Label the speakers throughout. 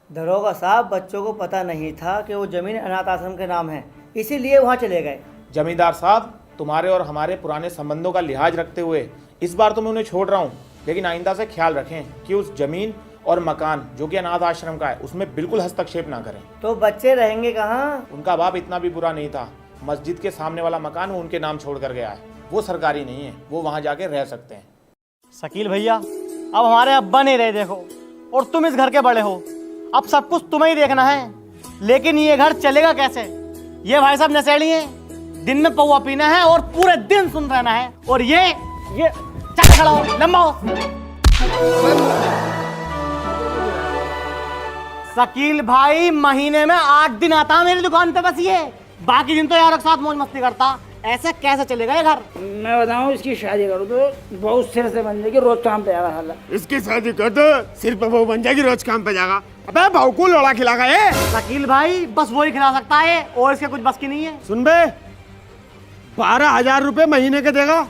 Speaker 1: दरोगा साहब, बच्चों को पता नहीं था कि वो जमीन अनाथ आश्रम के नाम है, इसीलिए वहाँ चले गए।
Speaker 2: जमींदार साहब, तुम्हारे और हमारे पुराने संबंधों का लिहाज रखते हुए इस बार तो मैं उन्हें छोड़ रहा हूँ, लेकिन आइंदा से ख्याल रखें कि उस जमीन और मकान जो कि अनाथ आश्रम का है उसमें बिल्कुल हस्तक्षेप ना करें।
Speaker 1: तो बच्चे रहेंगे कहाँ?
Speaker 2: उनका बाप इतना भी बुरा नहीं था। मस्जिद के सामने वाला मकान वो उनके नाम छोड़ कर गया है। वो सरकारी नहीं है, वो वहाँ जाके रह सकते हैं।
Speaker 3: शकील भैया, अब हमारे अब्बा नहीं रहे देखो, और तुम इस घर के बड़े हो, अब सब कुछ तुम्हें ही देखना है। लेकिन ये घर चलेगा कैसे? ये भाई साहब नशेड़ी हैं, दिन में पौवा पीना है और पूरे दिन सुन रहना है। और ये चल खड़ा हो, लंबा हो। शकील भाई महीने में 8 दिन आता है मेरी दुकान पे, बस ये बाकी दिन तो यार एक साथ मौज मस्ती करता। ऐसे कैसे चलेगा ये घर?
Speaker 4: मैं बताऊं, इसकी शादी करो तो बहुत सिर से बन जाएगी, रोज काम पे जाएगा साला।
Speaker 5: इसकी शादी कर दो, सिर्फ वो बन जाएगी, रोज काम पे जाएगा। अबे भाव को लोड़ा खिलागा ये।
Speaker 3: शकील भाई बस वही खिला सकता है और इसके कुछ बस की नहीं है।
Speaker 5: सुन बे, 12,000 रुपए महीने के देगा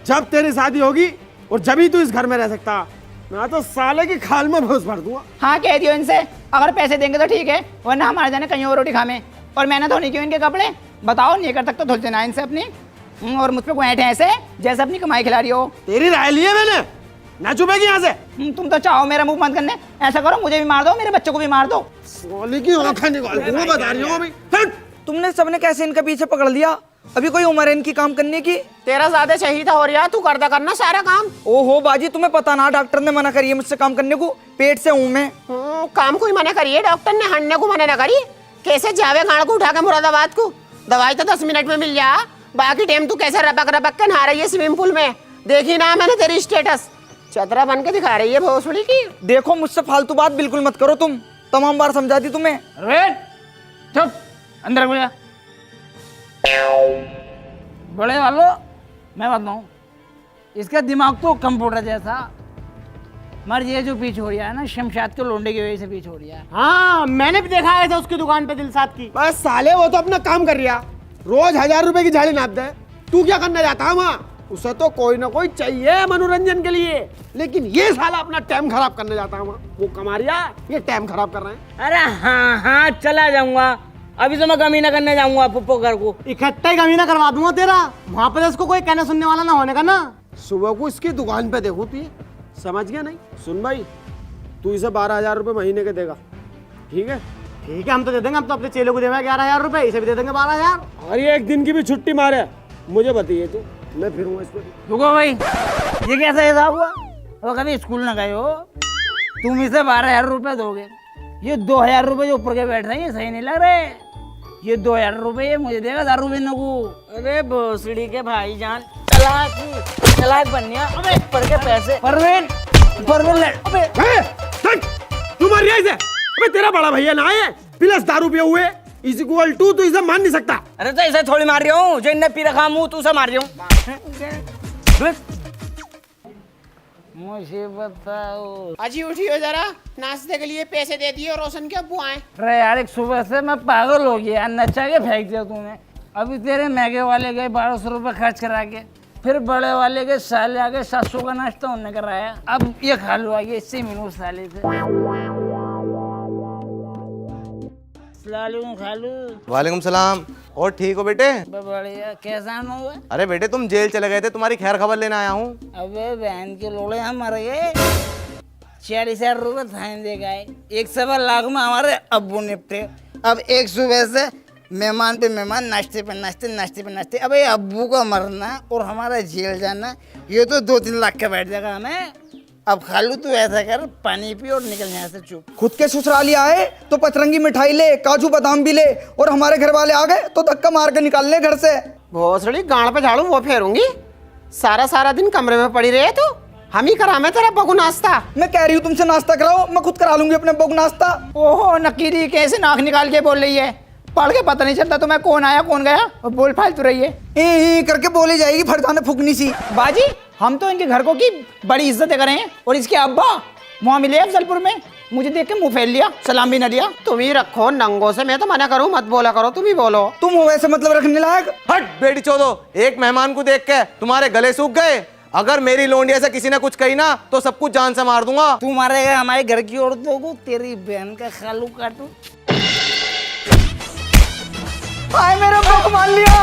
Speaker 5: जब तेरी शादी होगी, और जब ही तू इस घर में रह सकता। मैं तो साले की खाल में भूस भर दूंगा।
Speaker 4: हाँ कह दियो इनसे, अगर पैसे देंगे तो ठीक है, वरना हमारे जाने कहीं और रोटी खामे। और मैंने धोनी क्यों इनके कपड़े? बताओ, नहीं कर सकता धुल देना इनसे अपनी। और मुझ पे बैठे ऐसे जैसे अपनी कमाई खिला रही हो।
Speaker 5: तेरी राय ली है मैंने, ना चुपेगी यहाँ से।
Speaker 4: तुम तो चाहो मेरा मुंह बंद करने, ऐसा करो मुझे भी मार दो, मेरे बच्चों को भी मार दो।
Speaker 5: साले की आंखें निकाल दूंगा, बता रही हूँ अभी।
Speaker 6: तुमने सबने कैसे इनका पीछे पकड़ लिया? अभी कोई उम्र है इनकी काम करने की?
Speaker 4: तेरा ज्यादा चाहिए था, और यार तू करदा करना सारा काम।
Speaker 6: ओहो बाजी, तुम्हें पता ना डॉक्टर ने मना करी है मुझसे काम करने को, पेट से हूँ मैं।
Speaker 4: काम को ही मना करिए, डॉक्टर ने हटने को मना ना करी। कैसे जावे गाड़ को उठा के मुरादाबाद को? दवाई तो 10 मिनट में मिल जा, बाकी टाइम तू कैसे रपक रपक के नहा रही है स्विमिंग पूल में। देखी ना मैंने तेरी स्टेटस, चतरा बन के दिखा रही है भोसड़ी की।
Speaker 6: देखो, मुझसे फालतू बात बिल्कुल मत करो तुम, तमाम बार समझा दी तुम्हें।
Speaker 4: चुप, अंदर हो जा। बड़े वालों, मैं बताऊं, इसका दिमाग तो कंप्यूटर जैसा, मर ये जो पीछे हो रहा है ना, शमशाद के लोंडे की वजह से पीछे हो रहा है।
Speaker 3: हाँ, मैंने भी देखा है उसकी दुकान पे दिलसाद की।
Speaker 5: बस साले, वो तो अपना काम कर रहा, रोज 1,000 रुपए की झाड़ी नाप दे। तू क्या करने जाता है वहाँ? उसे तो कोई ना कोई चाहिए मनोरंजन के लिए, लेकिन ये साला अपना टाइम खराब करने जाता है वहाँ। वो कमा रहा, ये टाइम खराब कर रहे हैं।
Speaker 4: अरे हाँ, चला जाऊंगा, अभी तो मैं कमीना करने जाऊंगा पुप्पो घर को।
Speaker 3: इकट्ठा ही कमीना करवा दूंगा तेरा, वहाँ पे उसको कोई कहने सुनने वाला ना होने का ना।
Speaker 5: सुबह को इसकी दुकान पे देखो, तू समझ गया नहीं? सुन भाई, तू इसे 12,000 रुपए महीने के देगा, ठीक है?
Speaker 3: ठीक है, हम तो दे देंगे, हम तो अपने चेलों को देंगे 11,000 रुपए, इसे भी दे देंगे 12,000।
Speaker 5: और ये एक दिन की भी छुट्टी मारे, मुझे बताइए तू, मैं फिरूंगा इस पे।
Speaker 4: रुको भाई, ये कैसा हिसाब हुआ? वो कभी स्कूल ना गए हो, तुम इसे 12,000 रुपए दोगे, ये 2,000 रुपए जो ऊपर के बैठ रहे हैं ये सही नहीं लग रहे। ये 2,000 रुपए ये मुझे देगा दारू पीने को। अरे भोसड़ी के भाई जान, चलाक बननिया। अबे पर के पैसे परवीन अबे
Speaker 5: तू मार रहा है इसे? अबे तेरा बड़ा भैया ना है, प्लस दारू पिए हुए इज इक्वल टू, तू इसे मान नहीं सकता।
Speaker 4: अरे तो ऐसे थोड़ी मार रही हूँ, जो इनने पी रखा मुँह तू से मार रही हूँ। मुझे बताओ,
Speaker 7: अजी उठियो जरा, नाश्ते के लिए पैसे दे दिए, रोशन के अब्बू आए।
Speaker 4: अरे यार, एक सुबह से मैं पागल हो गया, नचा के फेंक दिया तूने। अभी तेरे महंगे वाले गए 1,200 रुपये खर्च करा के, फिर बड़े वाले के साले आगे 700 का नाश्ता उन्होंने कराया। अब ये खालू आ गया, इससे मिलो साले से। खालू।
Speaker 8: वालेकुम सलाम। और ठीक हो बेटे?
Speaker 4: बढ़िया, कैसा हुआ?
Speaker 8: अरे बेटे, तुम जेल चले गए थे, तुम्हारी खैर खबर लेने आया हूँ।
Speaker 4: अबे बहन के लोड़े, हम मर गए। 40,000 रुपये थाने दे गए, 1.25 लाख में हमारे अब्बू निपटे। अब एक सुबह से मेहमान पे मेहमान, नाश्ते पे नाश्ते, नाश्ते पे नाश्ते। अबे अब्बू का मरना और हमारा जेल जाना, ये तो 2-3 लाख का बैठ जाएगा हमें। अब खालू तू ऐसा कर, पानी पी और निकल यहाँ से चुप।
Speaker 6: खुद के ससुराली आए तो पतरंगी मिठाई ले, काजू बादाम भी ले, और हमारे घर वाले आ गए तो धक्का मार के निकाल ले घर से।
Speaker 7: भोसड़ी गाड़ पे झाड़ू वो फेरूंगी, सारा दिन कमरे में पड़ी रहे तू। हम ही करा मैं तेरा बगु नाश्ता।
Speaker 6: मैं कह रही हूँ तुमसे नाश्ता कराओ, मैं खुद करा लूंगी अपने बगु नाश्ता।
Speaker 4: ओहो नकीली, कैसे नाक निकाल के बोल रही है? पढ़ के पता नहीं चलता तुम्हें कौन आया कौन गया, और बोल फालतू रही है।
Speaker 6: करके बोली जाएगी फरजाने फुकनी सी।
Speaker 4: बाजी, हम तो इनके घर को की बड़ी इज्जत कर रहे हैं, और इसके अब्बा वहाँ मिले अफजलपुर में, मुझे देख के मुंह फैल लिया, सलाम भी न लिया।
Speaker 7: तुम ही रखो नंगों से, मैं तो मना करूँ मत बोला करो, तुम ही बोलो।
Speaker 6: तुम हो वैसे मतलब रखने लायक?
Speaker 8: हट बेटी चोदो, एक मेहमान को देख के तुम्हारे गले सूख गए? अगर मेरी लोंडिया से किसी ने कुछ कही ना तो सब कुछ जान से मार दूंगा।
Speaker 4: तू मारेगा हमारे घर की औरतों को, तेरी बहन का खालू काटू।
Speaker 6: हाय मेरे अब्बा को मान लिया।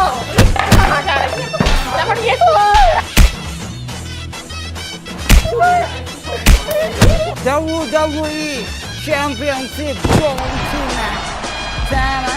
Speaker 4: WWE Championship John Cena।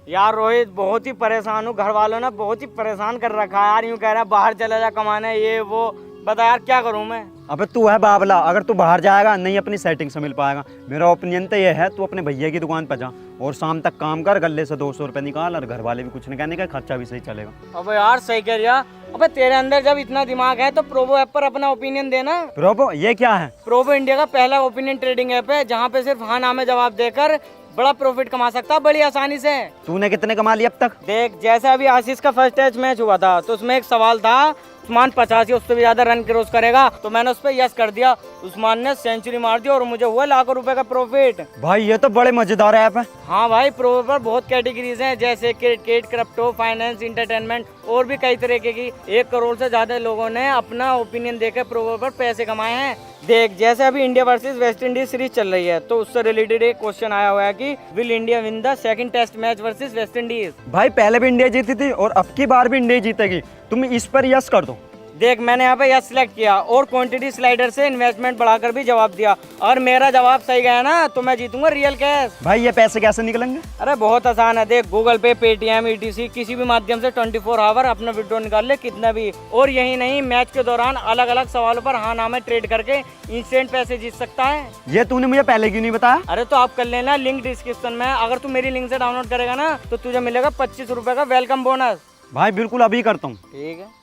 Speaker 3: यार रोहित, बहुत ही परेशान हूँ। घर वालों ने बहुत ही परेशान कर रखा है यार। यूँ कह रहे हैं बाहर चला जा कमाने, ये वो। बता यार क्या करूँ मैं।
Speaker 9: अबे तू है बाबला, अगर तू बाहर जाएगा नहीं अपनी सेटिंग से मिल पाएगा। मेरा ओपिनियन तो ये है तू अपने भैया की दुकान पर जा और शाम तक काम कर, गले से 200 रुपए निकाल और घर वाले भी कुछ नहीं कहने का, खर्चा भी सही चलेगा।
Speaker 3: अबे यार सही कह रिया। अबे तेरे अंदर जब इतना दिमाग है तो प्रोबो ऐप पर अपना ओपिनियन देना।
Speaker 9: प्रोबो ये क्या है?
Speaker 3: प्रोबो इंडिया का पहला ओपिनियन ट्रेडिंग ऐप है जहाँ पे सिर्फ हाँ ना में जवाब देकर बड़ा प्रॉफिट कमा सकता है बड़ी आसानी से।
Speaker 9: तूने कितने कमा लिए अब तक?
Speaker 3: देख, जैसे अभी आशीष का फर्स्ट टेस्ट मैच हुआ था तो उसमें एक सवाल था उस्मान 85 उससे भी ज्यादा रन क्रॉस करेगा, तो मैंने उस पर यस कर दिया। उस्मान ने सेंचुरी मार दी और मुझे हुआ लाखों रुपए का प्रॉफिट।
Speaker 9: भाई ये तो बड़े मजेदार ऐप है।
Speaker 3: हाँ भाई, प्रो पर बहुत कैटेगरीज हैं जैसे क्रिकेट, क्रिप्टो, फाइनेंस, इंटरटेनमेंट और भी कई तरीके की। 1 करोड़ से ज्यादा लोगों ने अपना ओपिनियन देकर प्रो पर पैसे कमाए हैं। देख, जैसे अभी India versus West Indies series चल रही है तो उससे रिलेटेड एक क्वेश्चन आया हुआ है कि will India win the second test match versus West Indies.
Speaker 9: भाई पहले भी इंडिया जीती थी और अब की बार भी इंडिया जीतेगी, तुम इस पर यस कर दो।
Speaker 3: देख, मैंने यहाँ पे यस सिलेक्ट किया और क्वांटिटी स्लाइडर से इन्वेस्टमेंट बढ़ाकर भी जवाब दिया और मेरा जवाब सही गया ना तो मैं जीतूंगा रियल कैश।
Speaker 9: भाई ये पैसे कैसे निकलेंगे?
Speaker 3: अरे बहुत आसान है। देख, गूगल पे, पेटीएम, ईटीसी किसी भी माध्यम से 24 आवर अपना विड्रॉ निकाल ले कितना भी। और यही नहीं, मैच के दौरान अलग अलग सवालों पर हाँ ना में ट्रेड करके इंस्टेंट पैसे जीत सकता है।
Speaker 9: ये तूने मुझे पहले क्यों नहीं बताया?
Speaker 3: अरे तो आप कर लेना, लिंक डिस्क्रिप्शन में। अगर तू मेरी लिंक से डाउनलोड करेगा ना तो तुझे मिलेगा 25 रुपए का वेलकम बोनस।
Speaker 9: भाई बिल्कुल अभी करता हूँ।
Speaker 3: ठीक है।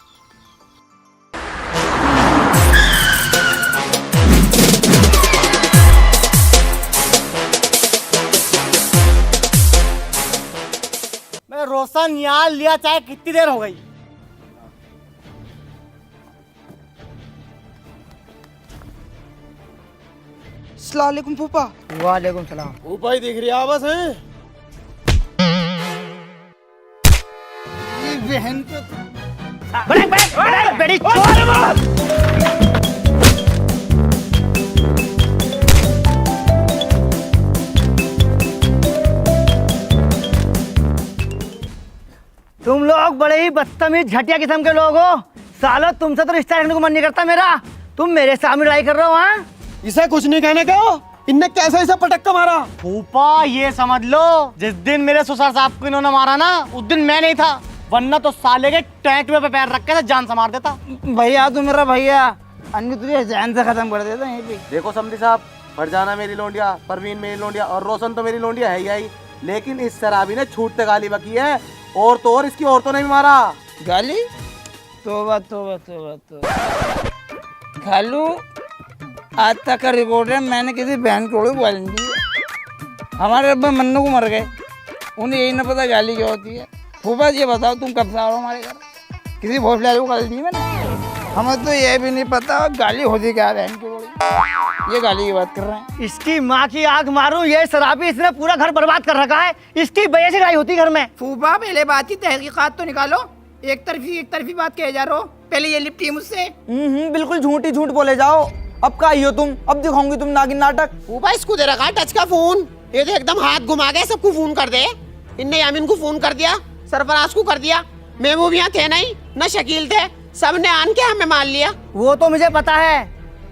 Speaker 3: रोशन यार, लिया चाहे कितनी देर हो गई।
Speaker 6: अस्सलाम वालेकुम फूफा।
Speaker 1: वालेकुम सलाम।
Speaker 5: ऊपर ही दिख रही है बस है।
Speaker 4: ये बहन को
Speaker 3: बड़ी
Speaker 1: तुम लोग बड़े ही बदतमीज घटिया किस्म के लोग हो। सालो तुमसे तो रिश्ता रखने को मन नहीं करता मेरा। तुम मेरे सामने लड़ाई कर रहे हो। हाँ,
Speaker 5: इसे कुछ नहीं कहने का। इनने कैसे इसे पटक मारा?
Speaker 3: फूफा ये समझ लो, जिस दिन मेरे ससुर साहब को इन्होंने मारा ना उस दिन मैं नहीं था, वरना तो साले के टैटू पे पैर रख के जान से मार देता।
Speaker 4: भैया, तू मेरा भैया, अन्य तुझे जान से खत्म कर देता यहीं पे।
Speaker 8: देखो समधी साहब, फरजाना मेरी लोंडिया, परवीन मेरी लोंडिया और रोशन तो मेरी लोंडिया है ही आई, लेकिन इस शराबी ने छूटते गाली बकी है और तो और इसकी औरतों ने भी मारा।
Speaker 4: गाली? तोबा तोबा तोबा तोबा। खालू, आज तक का रिकॉर्ड है, मैंने किसी बहन को गाली नहीं दी। हमारे अब्बा मन्नू को मर गए, उन्हें यही ना पता गाली क्या होती है। फूफा ये बताओ, तुम कब से आ रहे हो हमारे घर? किसी भोसले को गाली दी मैंने? हमें तो ये भी नहीं पता गाली होती क्या बहन की बड़ी। ये गाली की बात कर रहे हैं।
Speaker 1: इसकी माँ की आग मारूं, ये शराबी इसने पूरा घर बर्बाद कर रखा है। इसकी वजह से लड़ाई होती घर में।
Speaker 7: फूफा पहले बात की तहकीकात तो निकालो। एक तरफी बात कहे जा रहे हो। पहले ये लिपटी मुझसे।
Speaker 6: बिल्कुल झूठी झूठ बोले जाओ। अब का आई हो तुम? अब दिखाऊंगी तुम नागिन नाटक।
Speaker 7: फूफा इसको दे रखा टच का फोन, ये तो एकदम हाथ घुमा के सबको फोन कर दे। इनने यामिन को फोन कर दिया, सरफराज को कर दिया, महबूब यहाँ थे नहीं, न शकील थे, सबने आन के हमें मान लिया।
Speaker 1: वो तो मुझे पता है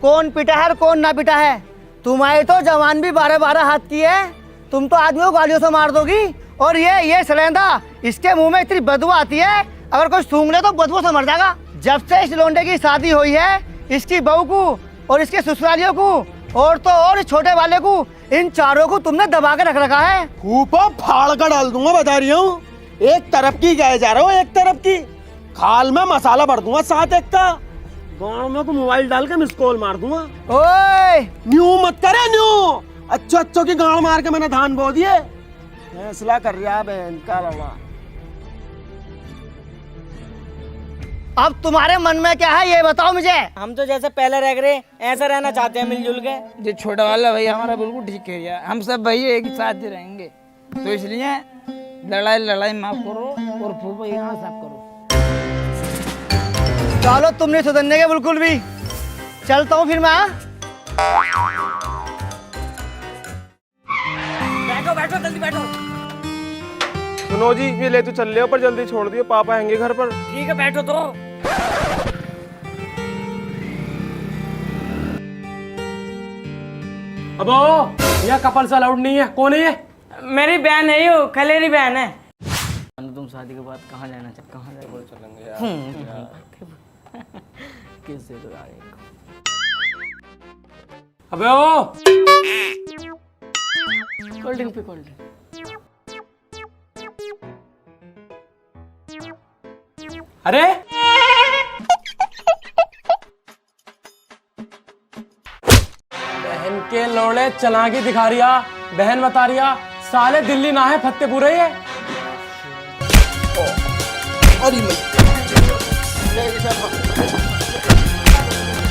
Speaker 1: कौन पिटा है और कौन ना पिटा है। तुम्हारी तो जवान भी 12-12 हाथ की है। तुम तो आदमी को गालियों से मार दोगी। और ये सलेंदा, इसके मुंह में इतनी बदबू आती है, अगर कोई सूंघ ले तो बदबू से मर जाएगा। जब से इस लोंडे की शादी हुई है, इसकी बहू को और इसके ससुरालियों को और तो और छोटे वाले को, इन चारों को तुमने दबा के रख रखा है।
Speaker 5: फूफा फाड़ कर डाल दूंगा, बता रही हूँ। एक तरफ की गए जा रहा हूँ, एक तरफ की खाल में मसाला भर दूंगा, साथ एक का गाँव में को मोबाइल डाल के मिस कॉल मार दूंगा।
Speaker 1: ओए
Speaker 5: न्यू मत करे न्यू, अच्छो की गाँव मार के मैंने धान बो दिए। फैसला कर रहा है बहन का लड़ा।
Speaker 1: अब तुम्हारे मन में क्या है ये बताओ मुझे।
Speaker 3: हम तो जैसे पहले रह गए ऐसा रहना चाहते हैं, मिलजुल के।
Speaker 4: ये छोटा वाला भैया हमारा बिल्कुल ठीक है यार। हम सब भैया एक ही साथ ही रहेंगे, तो इसलिए लड़ाई लड़ाई माफ करो और फूफा यहाँ साफ करो।
Speaker 1: चलो तुम नहीं सुधरने के बिल्कुल भी। चलता हूँ फिर मैं। हाँ?
Speaker 4: बैठो बैठो जल्दी बैठो।
Speaker 10: सुनो जी, ये ले तो चल रहे हो पर जल्दी छोड़ दियो, पापा आएंगे घर पर।
Speaker 4: ठीक है बैठो तो।
Speaker 10: अबो यह कपल से अलाउड नहीं है। कौन है ये?
Speaker 4: मेरी बहन है यो, खलेरी बहन है। तुम शादी के बाद कहाँ जाना चाहते? कहाँ चलेंगे यार? किससे
Speaker 10: अबे ओ
Speaker 4: कोल्ड ड्रिंक पे कोल्ड ड्रिंक।
Speaker 10: अरे बहन के लोड़े चलाकी दिखा रिया, बहन बता रिया साले दिल्ली ना है फतेहपुर है ये।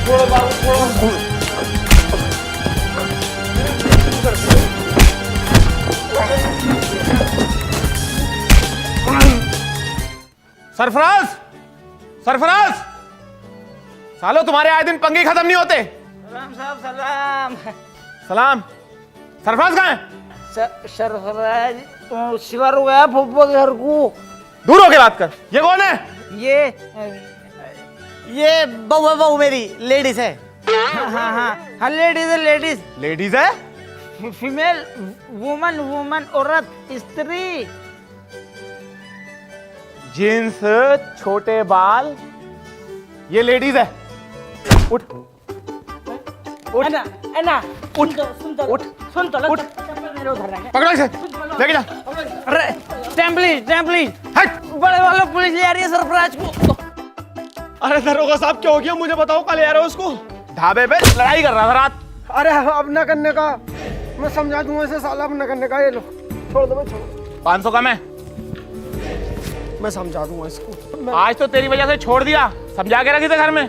Speaker 10: छोड़ो बाबू छोड़ो।
Speaker 2: सरफराज, सरफराज, सालो तुम्हारे आए दिन पंगे खत्म नहीं होते।
Speaker 4: सलाम साहब सलाम।
Speaker 2: सलाम। सरफराज कहाँ है?
Speaker 4: सरफराज शिवर हो गया फूफा के घर को।
Speaker 2: दूर होके बात कर। ये कौन है?
Speaker 1: ये बहू है, बहू मेरी लेडीज है।
Speaker 4: हाँ लेडीज है लेडीज।
Speaker 2: लेडीज है?
Speaker 4: फीमेल वुमन वुमन औरत स्त्री।
Speaker 2: जींस, छोटे बाल, ये लेडीज है। उठ उठ
Speaker 4: एना एना
Speaker 2: उठ
Speaker 4: सुन तो
Speaker 2: उठ
Speaker 4: सुन तो
Speaker 2: उठ।
Speaker 4: मेरे उधर रख।
Speaker 2: पकड़ो इसे, लेके जा।
Speaker 4: अरे स्टैम्प प्लीज।
Speaker 2: हट।
Speaker 4: बड़े वालों पुलिस ले आ रही है सरफराज को।
Speaker 5: अरे दरोगा साहब क्या हो गया मुझे बताओ, कल आ रहे हो उसको?
Speaker 2: ढाबे पे लड़ाई कर रहा था रात।
Speaker 5: अरे अब न करने का, मैं समझा दूंगा इसे साला, अब न करने का। ये लो छोड़ दो भाई, छोड़ो।
Speaker 2: 500 कम है।
Speaker 5: मैं समझा दूंगा इसको।
Speaker 2: आज तो तेरी वजह से छोड़ दिया, समझा के रखी थे घर में।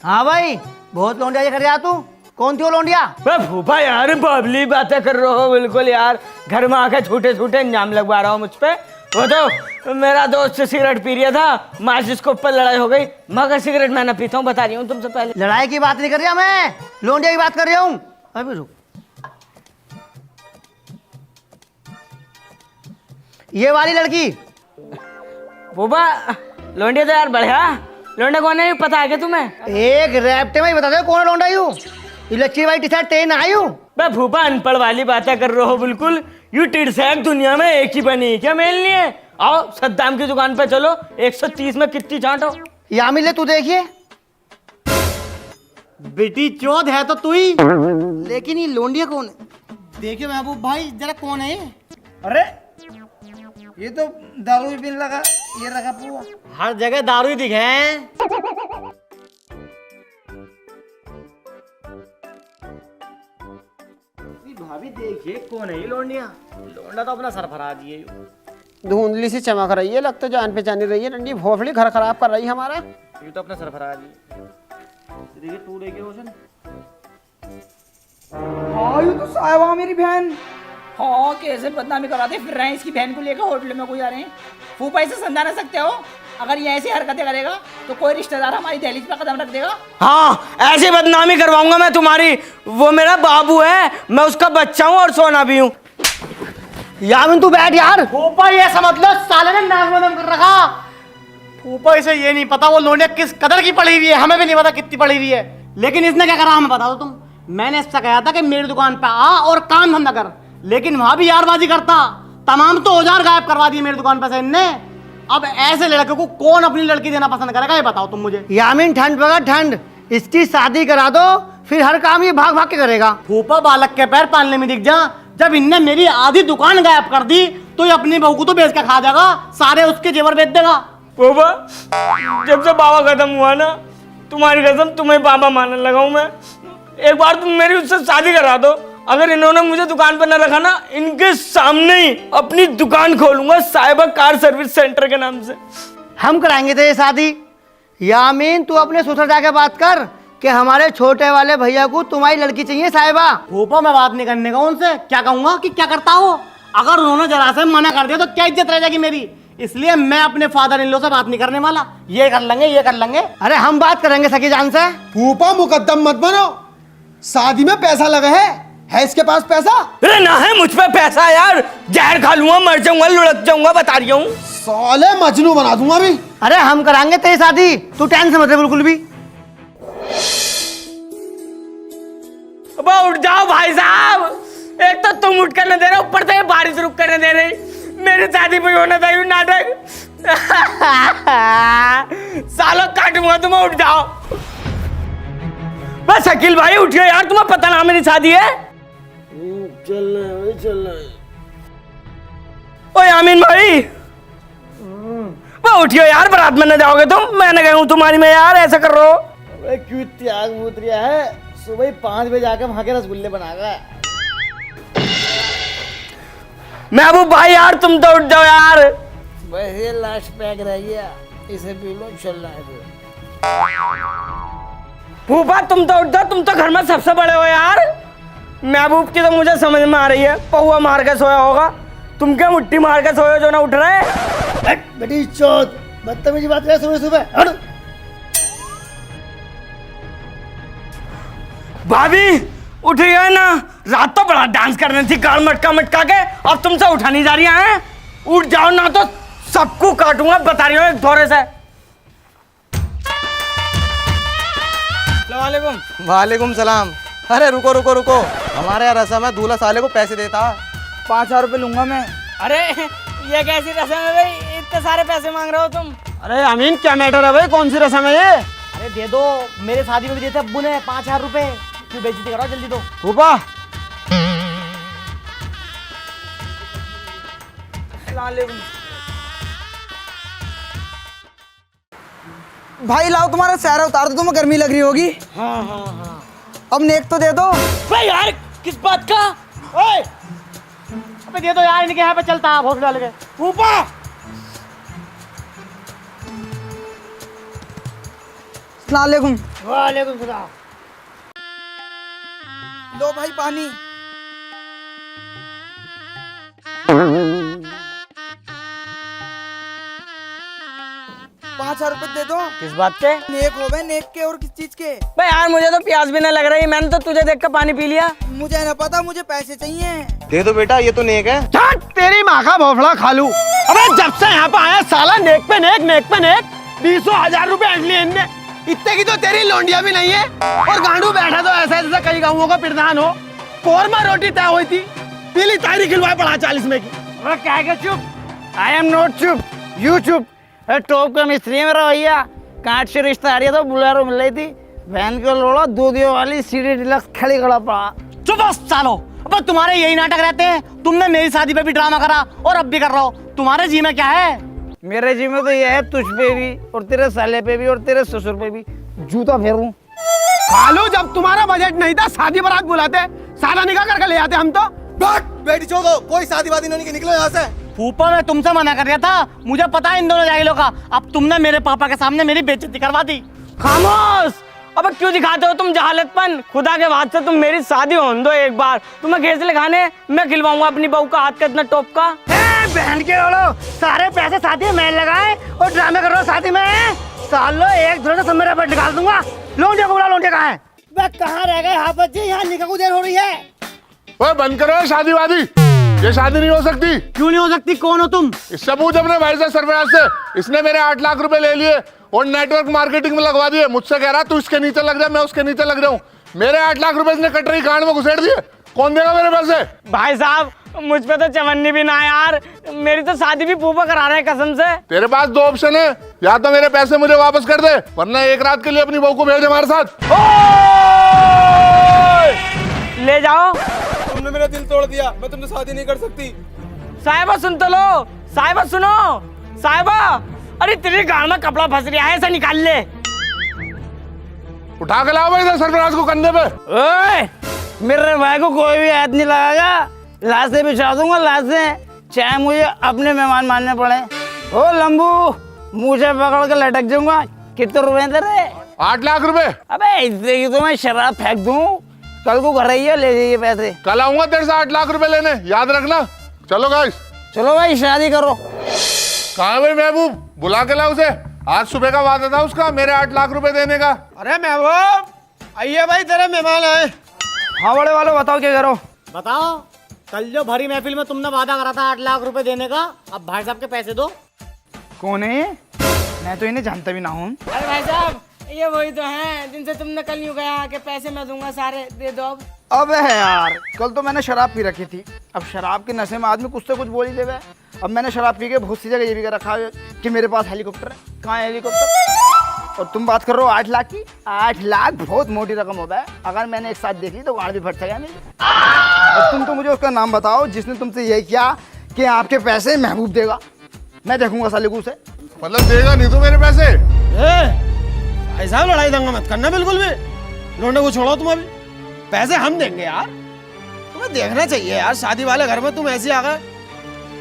Speaker 1: हाँ भाई, बहुत लौंडिया कर रहा तू। कौन थी वो लौंडिया?
Speaker 4: फूफा यार बबली बातें कर रहे हो बिल्कुल यार। घर में आके छोटे छोटे इंजाम लगवा रहा हूँ मुझ पे। वो तो मेरा दोस्त सिगरेट पी रहा था, माचिस के ऊपर लड़ाई हो गई। मगर सिगरेट मैं ना पीता हूँ, बता रही हूँ तुमसे पहले।
Speaker 1: लड़ाई की बात नहीं कर रहा मैं, लौंडिया की बात कर रहा हूँ। अभी रुक। ये वाली लड़की।
Speaker 4: फूफा लौंडिया तो यार बढ़िया। लौंडा कौन है पता है क्या तुम्हें?
Speaker 1: एक रैप्टे में ही बता दो कौन लौंडा यू। ये लच्छी वाली टी शर्ट टेन आयु।
Speaker 4: बे फूफा अनपढ़ वाली बातें कर रहे हो बिल्कुल। यू टिरसैक दुनिया में एक ही बनी, क्या मेल नहीं है? आओ सद्दाम की दुकान पे चलो, 130 में कितनी चांटो।
Speaker 1: यामिन ले तू देखिए।
Speaker 3: बेटी चौध है तो तू ही।
Speaker 1: लेकिन ये लौंडिया कौन है?
Speaker 3: देखिए महबूब भाई जरा कौन है ये?
Speaker 4: अरे ये तो दारू भी पीने लगा, ये रखा पूरा।
Speaker 3: हर जगह दारू ही दिखे हैं। भाभी देखिए कौन है ये लौंडिया। लौंडा तो अपना सरफराज ही है।
Speaker 5: धुंधली सी चमक रही है, लगता जान पहचानी रही है। डंडी भोसड़ी घर खराब कर रही है हमारा।
Speaker 3: ये तो अपना सरफराज ही। देखिए तू देखिए रोशन।
Speaker 6: हाँ ये तो साहिबा मेरी बहन।
Speaker 4: हाँ कैसे बदनामी कराते फिर रहे हैं इसकी बहन को लेकर होटल में कोई आ रहे हैं। फूफा इसे समझा ना सकते हो? अगर ये ऐसी हरकतें करेगा तो कोई रिश्तेदार हमारी दहलीज पे कदम रख देगा। हाँ ऐसे बदनामी करवाऊंगा मैं तुम्हारी। वो मेरा बाबू है, मैं उसका बच्चा हूँ और सोना भी हूँ।
Speaker 1: यामिन तू बैठ यार।
Speaker 3: फूफा ये समझ लो साले ने नाक में दम कर रखा। फूफा इसे ये नहीं पता वो लौंडिया किस कदर की पड़ी हुई है, हमें भी नहीं पता कितनी पड़ी हुई है। लेकिन इसने क्या करा हमें बता दो तुम। मैंने इससे कहा था कि मेरी दुकान पे आ और काम धंधा कर, लेकिन वहां भी यारबाजी करता। तमाम तो औजार गायब करवा दिए मेरी दुकान पे से इनने। अब ऐसे लड़के को कौन अपनी लड़की देना पसंद करेगा ये बताओ तुम मुझे।
Speaker 1: यामिन ठंड पकड़ ठंड, इसकी शादी करा दो, फिर हर काम ये भाग भाग के करेगा।
Speaker 3: फूफा बालक के पैर पालने में दिख जा। जब इनने मेरी आधी दुकान गायब कर दी तो ये अपनी बहू को तो बेच के खा जाएगा, सारे उसके जेवर बेच देगा।
Speaker 4: फूफा जब से बाबा खत्म हुआ ना, तुम्हारी कसम तुम्हें बाबा मानने लगा हूं मैं। एक बार तुम मेरी उससे शादी करा दो। अगर इन्होंने मुझे दुकान पर न रखा ना, इनके सामने ही अपनी दुकान खोलूंगा साहिबा कार सर्विस सेंटर के नाम से।
Speaker 1: हम कराएंगे तेरी शादी। यामीन तू अपने ससुर जाके बात कर, कि हमारे छोटे वाले भैया को तुम्हारी लड़की चाहिए साहिबा।
Speaker 3: फूफा मैं बात नहीं करने का उनसे, क्या कहूंगा कि क्या करता हो। अगर उन्होंने जरा से मना कर दिया तो क्या इज्जत रह जाएगी मेरी, इसलिए मैं अपने फादर इन लॉ से बात नहीं करने वाला। ये कर लेंगे, ये कर लेंगे।
Speaker 1: अरे हम बात करेंगे सकी जान से।
Speaker 5: फूफा मुकद्दम मत बनो, शादी में पैसा लगा है इसके पास पैसा?
Speaker 11: अरे ना है मुझ पे पैसा यार, जहर खा लूंगा, मर जाऊंगा, लुढ़क जाऊंगा, बता रही हूँ।
Speaker 5: साले मजनू बना दूंगा अभी।
Speaker 1: अरे हम कराएंगे तेरी शादी, तू टेंशन मत ले बिल्कुल भी।
Speaker 11: उठ जाओ भाई साहब, एक तो तुम उठ कर न दे रहे, ऊपर से बारिश रुक कर न दे रही। मेरी शादी पे होना था यू नाटक। सालों काटूंगा तुम्हें, उठ जाओ। बस शकील भाई उठियो यार, तुम्हें पता ना मेरी शादी है। चल ओए आमीन भाई, वो उठियो यार, बारात में न जाओगे तुम, मैं न गई तुम्हारी में यार, ऐसा कर रहे हो।
Speaker 3: क्यों त्याग बूत रिया है, सुबह 5 बजे जाकर वहां के रसगुल्ले बनाएगा।
Speaker 11: महबूब भाई यार तुम तो उठ जाओ यार।
Speaker 4: बस ये लास्ट पैक रह गया, इसे पी लो, चल रहा है।
Speaker 11: फूफा तुम तो उठ जाओ, तुम तो घर में सबसे बड़े हो यार। महबूब की तो मुझे समझ में आ रही है, पौवा मार के सोया होगा, तुम क्या मुट्ठी मार के सोए जो ना उठ रहे।
Speaker 1: बेटी चौथ बदतमीजी बात करे सुबह सुबह।
Speaker 11: भाभी उठ गए ना, रात तो बड़ा डांस करने थी, गाल मटका मटका के, अब तुमसे उठा नहीं जा रही हैं। उठ जाओ ना तो सबको काटूंगा, बता रही हूँ एक थोड़े से।
Speaker 8: वालेकुम सलाम। अरे रुको रुको रुको, हमारे यहाँ रस्म है, दूल्हा साले को पैसे देता।
Speaker 4: 5,000 रुपये लूंगा मैं।
Speaker 11: अरे ये कैसी रस्म है भाई, इतने सारे पैसे मांग रहे हो तुम।
Speaker 5: अरे अमीन क्या मैटर है भाई, कौन सी रस्म है ये?
Speaker 3: अरे दे दो, मेरे शादी में भी देते अब्बू ने 5,000 रुपए। क्यों बेइज्जती करो, जल्दी दो।
Speaker 5: फूफा
Speaker 6: भाई लाओ तुम्हारा सहरा उतार दो, तुम्हें गर्मी लग रही होगी। हाँ। अब नेक तो दे दो।
Speaker 11: भाई यार किस बात का।
Speaker 3: ओए अबे दे दो यार, इनके यहाँ पे चलता है भोसले वाले के।
Speaker 11: फूफा
Speaker 6: वालेकुम।
Speaker 1: वालेकुम सलाम।
Speaker 6: लो भाई पानी। ₹5,000 रुपए दे दो।
Speaker 11: किस बात के।
Speaker 6: नेक हो गए, नेक के और किस चीज के?
Speaker 11: भाई यार मुझे तो प्यास भी नहीं लग रही, मैंने तो तुझे देख कर पानी पी लिया।
Speaker 6: मुझे न पता, मुझे पैसे चाहिए।
Speaker 8: दे दो बेटा, ये तो नेक है।
Speaker 5: छट तेरी माँ का भोफड़ा खालू। अबे जब से यहाँ पे आया साला नेक पे नेक 20,000 रुपए ऐंठ लिए इनने। इतने की तो तेरी लोंडिया भी नहीं है, और गांडू बैठा तो ऐसा जैसे कई गाँवों का प्रधान हो। कोरमा रोटी तय हुई थी, पीली तारी खिलवाए पड़ा 40 में की।
Speaker 4: अरे क्या के चुप, आई एम नॉट चुप, यू चुप। अरे टॉप का मिस्त्री है मेरा भैया, कांच से रिश्ता आ रही तो बुलेरो मिल रही थी, वैन के लोड़ा दूधियों वाली सीडी डिलक्स खड़ी खड़ा पड़ा।
Speaker 3: चुप बस सालो, अब तुम्हारे यही नाटक रहते हैं। तुमने मेरी शादी पे भी ड्रामा करा और अब भी कर रहा हो। तुम्हारे जी में क्या है?
Speaker 4: मेरे जी में तो ये है, तुझ पे भी और तेरे साले पे भी और तेरे ससुर पे भी जूता फेरूं।
Speaker 5: खालू जब तुम्हारा बजट नहीं था, शादी बारात बुलाते, सादा निकाह करके ले आते हम तो।
Speaker 8: बेटी छोड़ दो, कोई शादी वादी नहीं, निकलो यहाँ से।
Speaker 3: फूफा मैं तुमसे मना कर रहा था, मुझे पता है इन दोनों जाहिलों का। अब तुमने मेरे पापा के सामने मेरी बेइज्जती करवा दी।
Speaker 11: खामोश, अब क्यों दिखाते हो तुम जहालतपन। खुदा के वास्ते तुम मेरी शादी होने दो एक बार, तुम्हें घेसले खाने मैं खिलवाऊंगा अपनी बहू का हाथ का इतना टॉप का।
Speaker 1: बहन के लोड़ो, सारे पैसे शादी में लगाए और ड्रामे कर रहे हो शादी में। सालो एक दूसरे से सब मेरे पर निकाल दूंगा। लोंडिया को बुला, लोंडिया कहाँ है? वे कहाँ रह गए हाफत जी, यहाँ निकाह को देर हो रही है।
Speaker 12: ओए बंद करो शादी वादी, ये शादी नहीं हो सकती।
Speaker 3: क्यों नहीं हो सकती? कौन हो तुम?
Speaker 12: इससे पूछ अपने भाई से, सरफराज से। इसने मेरे 8 लाख रुपए ले लिए और नेटवर्क मार्केटिंग में लगवा दिए। मुझसे कह रहा तू इसके नीचे लग जा, मैं उसके नीचे लग जाऊं। मेरे 8 लाख रुपए इसने कटरी कांड में घुसेड़ दिए। कौन देगा मेरे पैसे?
Speaker 11: भाई साहब मुझ पे तो चवन्नी भी ना है यार, मेरी तो शादी भी फूफा करा रहे हैं कसम से।
Speaker 12: तेरे पास 2 ऑप्शन है, या तो मेरे पैसे मुझे वापस कर दे, वरना एक रात के लिए अपनी बहू को भेज हमारे साथ।
Speaker 11: ले जाओ।
Speaker 8: तुमने मेरा दिल तोड़ दिया, मैं तुमसे शादी नहीं कर सकती।
Speaker 11: साहिबा सुन तो लो, साहिबा सुनो, साहिबा। अरे तेरे गाल में कपड़ा फंस रहा है, ऐसा निकाल ले।
Speaker 12: उठा के लाओ भाई सरफराज को कंधे पे।
Speaker 4: ओए मेरे भाई को कोई भी हाथ नहीं लगाएगा, लाशें बिछा दूंगा, लाशें, चाहे मुझे अपने मेहमान मानने पड़े। ओ लंबू, मुझे पकड़ के लटक जाऊंगा। कितने रुपए तेरे?
Speaker 12: 8 लाख रुपए।
Speaker 4: अबे इससे की तो मैं शराब फेंक दूं, कल को घर आइए ले जाइए पैसे।
Speaker 12: कल आऊंगा तेरे से 8 लाख रुपए लेने, याद रखना। चलो गाइस,
Speaker 4: चलो भाई शादी करो।
Speaker 12: कहाँ है भाई महबूब? बुला के ला उसे। आज सुबह का वादा था उसका मेरे 8 लाख रुपए देने का।
Speaker 5: अरे महबूब, आइए भाई, तेरे मेहमान आए।
Speaker 6: हाँ बड़े वालों, बताओ क्या करो।
Speaker 3: बताओ, कल जो भरी महफिल में तुमने वादा करा था 8 लाख रुपए देने का, अब भाई साहब के पैसे दो।
Speaker 6: कौन है ये? मैं तो इन्हें जानता भी ना हूँ।
Speaker 11: अरे भाई साहब, ये वही तो हैं जिनसे तुमने कल यूं कहा कि पैसे मैं दूंगा सारे, दे दो अब।
Speaker 6: अबे यार, कल तो मैंने शराब पी रखी थी। अब शराब के नशे में आदमी कुछ से कुछ बोल ही देगा। अब मैंने शराब पी के बहुत सी जगह ये भी कर रखा है कि मेरे पास हेलीकॉप्टर है। कहाँ है हेलीकॉप्टर? और तुम बात कर रहे हो 8 लाख की। 8 लाख बहुत मोटी रकम होता है। अगर मैंने एक साथ देख ली तो गाड़ भी फट जाएगा मेरी। और तुम तो मुझे उसका नाम बताओ जिसने तुमसे यही किया कि आपके पैसे महबूब देगा। मैं देखूंगा सालिकू से।
Speaker 12: मतलब देगा नहीं तो मेरे पैसे?
Speaker 5: भाई साहब, लड़ाई दंगा मत करना बिल्कुल भी। लौंडे को छोड़ो तुम, अभी पैसे हम देंगे यार। तुम्हें देखना चाहिए यार, शादी वाले घर में तुम ऐसे आ गए।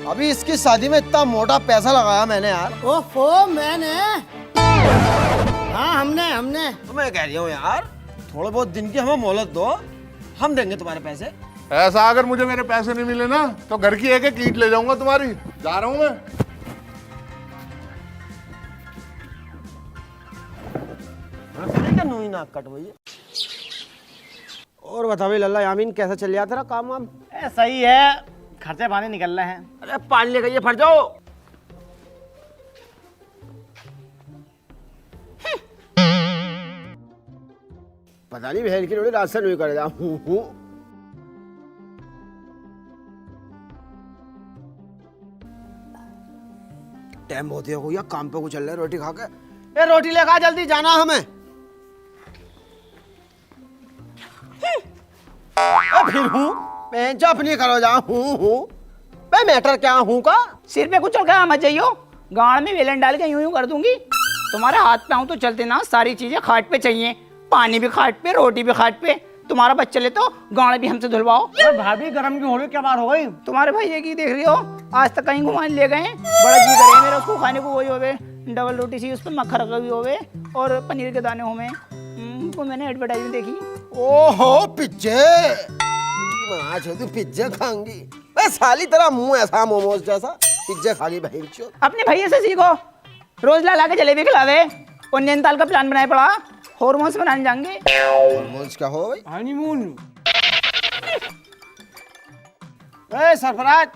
Speaker 5: अभी इसकी शादी में इतना मोटा पैसा लगाया मैंने यार।
Speaker 1: ओफो, मैंने? हाँ, हमने
Speaker 5: तो मैं कह रही हूँ यार, थोड़े बहुत दिन की हमें मोहलत दो, हम देंगे तुम्हारे पैसे।
Speaker 12: ऐसा अगर मुझे मेरे पैसे नहीं मिले ना तो घर की एक ईंट ले जाऊंगा तुम्हारी। जा रहा हूँ मैं।
Speaker 5: नाक कट भैया। और बता भाई लल्ला यामीन, कैसा चल रहा तेरा काम वाम?
Speaker 3: सही है, खर्चे पानी निकल रहे हैं।
Speaker 5: अरे पानी लेकर ये फट जाओ। पता नहीं बहन की रोटी रास्ता नहीं कर हूँ। टाइम बहुत ही हो गया, काम पे को चल रहा है रोटी खा के। ए रोटी लेकर जल्दी जाना हमें। फिर हूँ मैं जो अपनी करो जा हूँ मैं मैटर क्या हूँ का?
Speaker 4: सिर पे कुछ चढ़ मत जाइयो, गाड़ में वेलन डाल के यूं यूं कर दूंगी। तुम्हारे हाथ पे आऊं तो चलते ना, सारी चीजें खाट पे चाहिए। पानी भी खाट पे, रोटी भी खाट पे। तुम्हारा बच्चा ले तो गाड़ भी हमसे धुलवाओ।
Speaker 3: भाभी गरम क्यों हो रही, क्या बात हो गई?
Speaker 4: तुम्हारे भैया की देख रही हो, आज तक कहीं घुमाने ले गए। बड़ा जी करे मेरा उसको खाने को, वही होवे डबल रोटी सी, उस पर मक्खन रखा भी होवे और पनीर के दाने होवे। वो मैंने एडवर्टाइजमेंट देखी।
Speaker 5: ओहो पिज्जे, तू पिज्जा खाऊंगी? मैं साली तेरा मुंह ऐसा मोमोज जैसा, पिज्जा खा गई बहन चोद।
Speaker 4: अपने भैया से सीखो, रोज ला के जलेबी खिलावे। और नैनीताल का प्लान बनाया पड़ा, हॉर्मोन्स बनाने जाएंगे।
Speaker 5: हॉर्मोन्स क्या हो भाई?
Speaker 3: हनीमून।
Speaker 5: ए सरफराज,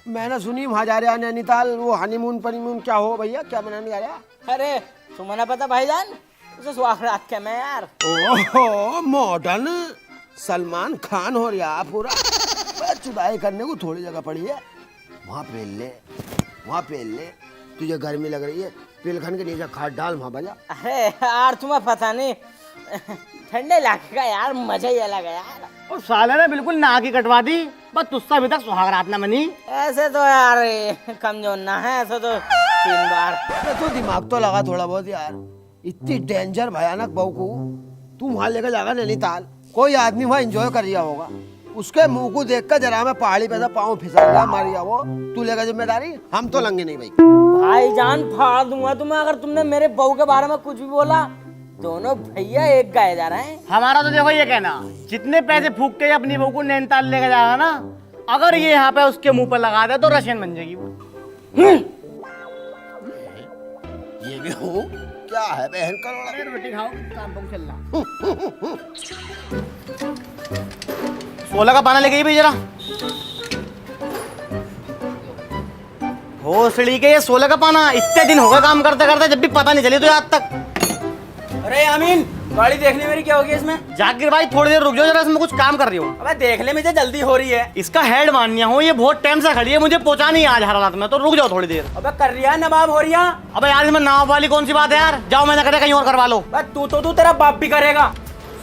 Speaker 5: मैंने सुनी वहां जा रहा नैनीताल, वो हनीमून पनीमून क्या हो भैया, क्या बनाने जा रहा?
Speaker 11: अरे तुम्हें ना पता भाईजान, उसे सुहाग रात के मैं यार।
Speaker 5: ओहो मॉडर्न सलमान खान हो रहा पूरा। चुदाई करने को थोड़ी जगह पड़ी है, वहाँ पेल ले। तुझे गर्मी लग रही है, पिलखन के नीचे खाट डाल, वहाँ बजा।
Speaker 11: अरे यार तुम्हें पता नहीं, ठंडे इलाके का यार मजा ही अलग है यार।
Speaker 3: और साले ने बिल्कुल नाक ही कटवा दी, बस तुझसे अभी तक सुहाग रात ना बनी।
Speaker 11: ऐसे तो यार कमजोर ना है, ऐसे तो 3 बार।
Speaker 5: तो दिमाग तो लगा थोड़ा बहुत यार। इतनी डेंजर भयानक बहू को तू वहां लेकर जाएगा नैनीताल, कोई आदमी वहां एंजॉय कर रहा होगा, उसके मुंह को देखकर जरा मैं पहाड़ी पे पाँव फिसल गया, मार गया वो। तू लेगा जिम्मेदारी? हम तो लंगे नहीं भाई।
Speaker 11: भाईजान फाड़ दूंगा तुम्हें अगर तुमने मेरे बहू के बारे में कुछ भी बोला। दोनों भैया एक गाय जा रहे हैं।
Speaker 3: हमारा तो देखो ये कहना, जितने पैसे फूक के अपनी बहू को नैनीताल लेके जाएगा ना, अगर ये यहाँ पे उसके मुंह पर लगा दे तो रशियन बन जाएगी वो।
Speaker 5: ये भी हूँ क्या है बहन करोड़ा?
Speaker 3: रोटी खाओ, काम बम चल रहा। 16 का पाना लेके भी जरा। भोसड़ी के ये 16 का पाना, इतने दिन हो गए काम करते करते, जब भी पता नहीं चली तो आज तक।
Speaker 11: अरे अमीन, गाड़ी देखने मेरी क्या होगी इसमें?
Speaker 3: जाकिर भाई थोड़ी देर रुक जाओ जरा, इसमें कुछ काम कर रही हूँ।
Speaker 11: अबे देखने में तो जल्दी हो रही है।
Speaker 3: इसका हेड मानिया हूँ, ये बहुत टाइम से खड़ी है, मुझे पहुंचा नहीं आज हर रात में, तो रुक जाओ थोड़ी देर।
Speaker 11: अबे कर रही है नवाब हो रही है।
Speaker 3: अबे यार इसमें नाव वाली कौन सी बात है यार, जाओ मैंने कहा कहीं और करवा लो।
Speaker 11: तू तेरा बाप भी करेगा।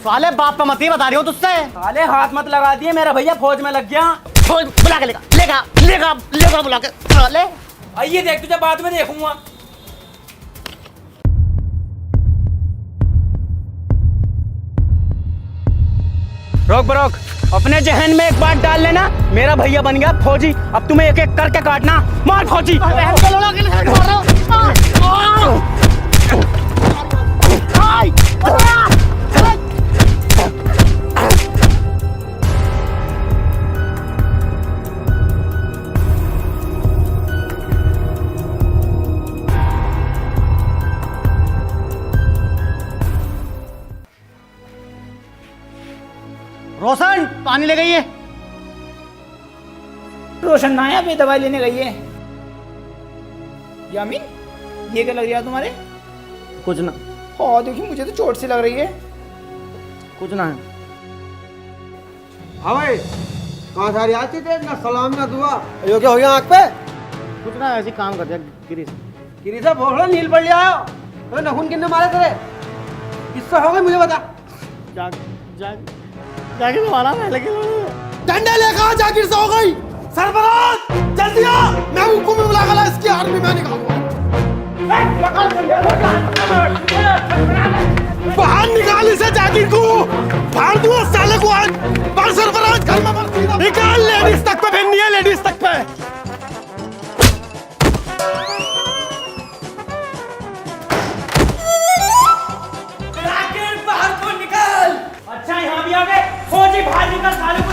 Speaker 3: साले बाप का मत ही बता रही हूँ तुझसे।
Speaker 11: साले हाथ मत लगा दिए, मेरा भैया फौज में लग गया।
Speaker 3: फौज बुला के लेगा बुला के साले।
Speaker 11: आइए देख, तुझे बाद में देखूंगा। रोक बरोक, अपने जहन में एक बात डाल लेना, मेरा भैया बन गया फौजी, अब तुम्हें एक एक करके काटना। मार फौजी।
Speaker 3: रोशन पानी ले गई है।
Speaker 4: रोशन ना है, अभी दवाई लेने गई है। यामीन, ये क्या लग रहा है तुम्हारे?
Speaker 3: कुछ ना,
Speaker 4: हाँ देखिए, मुझे तो चोट सी लग रही है।
Speaker 3: कुछ ना है।
Speaker 5: हाँ भाई, कहाँ सारी आती थे, ना सलाम ना दुआ। यो क्या हो गया आँख पे?
Speaker 3: कुछ ना, ऐसे काम कर दिया गिरी से।
Speaker 5: गिरी से भोगड़ा नील पड़ लिया हो। तो नखून किन्ने मारे तेरे? किससे हो गई मुझे बता।
Speaker 3: जाके मारा मैं, लेकिन
Speaker 5: डंडे लेकर जाकिर से हो गई। सरफराज जल्दी आ, मैं उनको भी बुला कर ला, इसकी आर्मी में निकालूंगा। बाहर निकाल इसे जाकिर को, फाड़ दूंगा साले को आज। बाहर सरफराज घर में भर्ती निकाल, लेडीज तक पे पहननी है, लेडीज तक पे।
Speaker 11: बाहर को निकाल। अच्छा यहाँ भी आ गए फौजी, बाहर निकल साले को।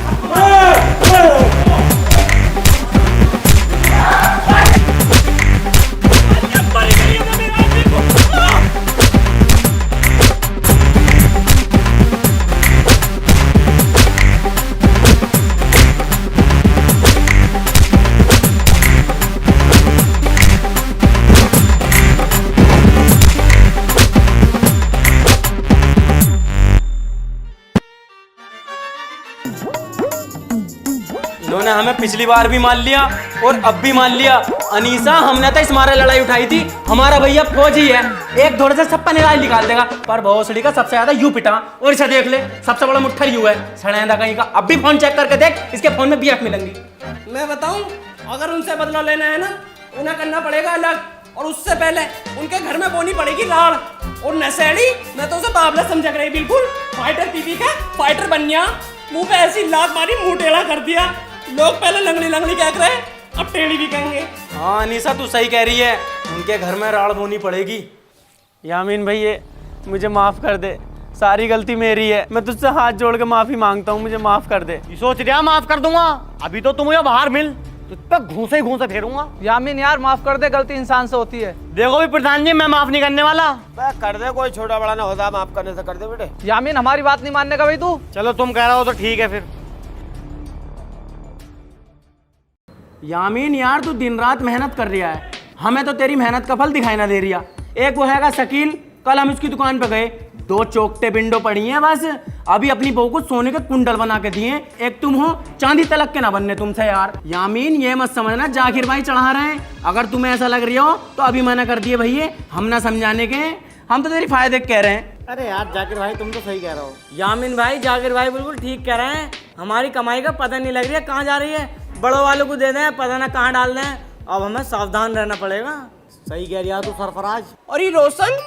Speaker 11: इन्होंने हमें पिछली बार भी मान लिया और अब भी मान लिया। अनीसा, हमने तो इस मारे लड़ाई उठाई थी, हमारा भैया फौजी है, एक दौड़ से सब निकाल निकाल देगा। पर भोसड़ी का सबसे ज्यादा यू पिटा, और इसे देख ले, सबसे बड़ा मुट्ठर यू है, सड़ेंदा कहीं का। अब भी फोन चेक करके देख, इसके फोन में बीएफ मिलेंगी।
Speaker 10: मैं बताऊं, अगर उनसे बदला लेना है ना, उन्हें करना पड़ेगा अलग, और उससे पहले उनके घर में बोनी पड़ेगी लाड़। और नशेड़ी, मैं तो उसे बाबला समझ रही, बिल्कुल फाइटर पीपी का फाइटर बन गया। मुंह पे ऐसी लात मारी, मुंह टेढ़ा कर दिया। लोग पहले लंगड़ी लंगड़ी कह रहे, अब टेढ़ी भी कहेंगे।
Speaker 11: हाँ अनीसा, तू सही कह रही है, उनके घर में राड़ बोनी पड़ेगी।
Speaker 10: यामीन भैया, मुझे माफ कर दे, सारी गलती मेरी है। मैं तुझसे हाथ जोड़ के माफी मांगता हूँ, मुझे माफ कर दे।
Speaker 3: सोच रहा माफ कर दूंगा, अभी तो तुम मुझे बाहर मिल, तुझ पे घूसे ही घूसे फेरूंगा।
Speaker 6: यामीन यार, माफ कर दे, गलती इंसान से होती है।
Speaker 3: देखो भी प्रधान जी, मैं माफ नहीं करने वाला।
Speaker 5: कर दे, कोई छोटा बड़ा ना होता, माफ करने से कर दे बेटे।
Speaker 6: यामीन, हमारी बात नहीं मानने का भाई तू।
Speaker 3: चलो तुम कह रहे हो तो ठीक है फिर।
Speaker 11: यामीन यार, तू दिन रात मेहनत कर रहा है, हमें तो तेरी मेहनत का फल दिखाई ना दे रहा। एक वो हैगा शकील, कल हम इसकी दुकान पे गए, 2 चौकटे विंडो पड़ी हैं बस, अभी अपनी बहू को सोने के कुंडल बना के दिए। एक तुम हो, चांदी तलक के ना बनने तुमसे यार। यामीन, ये मत समझना जाकिर भाई चढ़ा रहे हैं, अगर तुम्हें ऐसा लग रहा हो तो अभी मना कर दिए भैया, हम ना समझाने के, हम तो तेरी फायदे कह रहे हैं।
Speaker 3: अरे यार जाकिर भाई, तुम तो सही कह रहे हो।
Speaker 10: यामीन भाई, जाकिर भाई बिल्कुल ठीक कह रहे हैं, हमारी कमाई का पता नहीं लग रही है कहाँ जा रही है। बड़ों वालों को दे दें, पता ना कहाँ डाल दें, अब हमें सावधान रहना पड़ेगा।
Speaker 3: सही कह रहा तू सरफराज।
Speaker 10: और ये रोशन,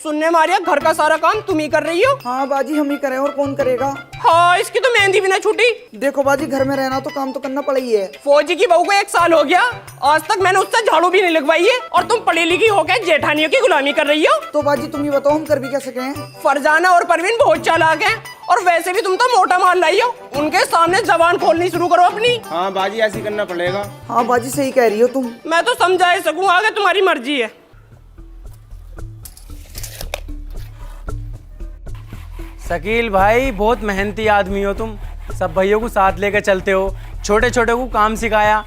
Speaker 10: सुनने मारिया घर का सारा काम तुम ही कर रही हो।
Speaker 6: हाँ बाजी, हम ही करें और कौन करेगा।
Speaker 10: हाँ, इसकी तो मेहंदी भी ना छूटी।
Speaker 6: देखो बाजी, घर में रहना तो काम तो करना पड़ा ही है।
Speaker 10: फौजी की बहू को 1 साल हो गया, आज तक मैंने उससे झाड़ू भी नहीं लगवाई है, और तुम पढ़ी लिखी होकर जेठानियों की गुलामी कर रही हो।
Speaker 6: तो बाजी तुम ही बताओ, हम कर भी क्या सके हैं।
Speaker 10: फरजाना और परवीन बहुत चालाक हैं, और वैसे भी तुम तो मोटा माल लाई हो, उनके सामने जबान खोलनी शुरू करो अपनी।
Speaker 6: हाँ बाजी, ऐसी करना पड़ेगा। हाँ बाजी, सही कह रही हो तुम।
Speaker 10: मैं तो समझा ही सकूं, आगे तुम्हारी मर्जी है। शकील भाई, बहुत मेहनती आदमी हो तुम, सब भाइयों को साथ लेकर चलते हो, छोटे छोटे को काम सिखाया,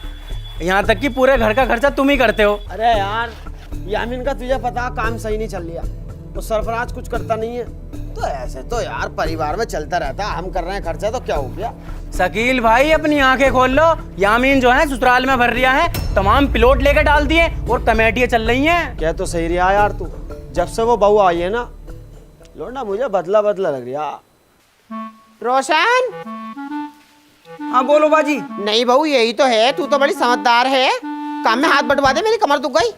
Speaker 10: यहाँ तक कि पूरे घर का खर्चा तुम ही करते हो।
Speaker 5: अरे यार, यामीन का तुझे पता काम सही नहीं चल रहा, वो सरफराज कुछ करता नहीं है, तो ऐसे तो यार परिवार में चलता रहता, हम कर रहे हैं खर्चा तो क्या हो गया।
Speaker 10: शकील भाई, अपनी आंखें खोल लो, यामीन जो है ससुराल में भर रिया है, तमाम प्लॉट लेकर डाल दिए और कमेटियां चल रही हैं।
Speaker 5: क्या तो सही रहा यार तू, जब से वो बहू आई है ना, लोडा मुझे बदला बदला लग रहा।
Speaker 7: रोशन,
Speaker 6: हाँ बोलो बाजी।
Speaker 7: नहीं बहू, यही तो है, तू तो बड़ी समझदार है, काम में हाथ बटवा दे, मेरी कमर दुख गई।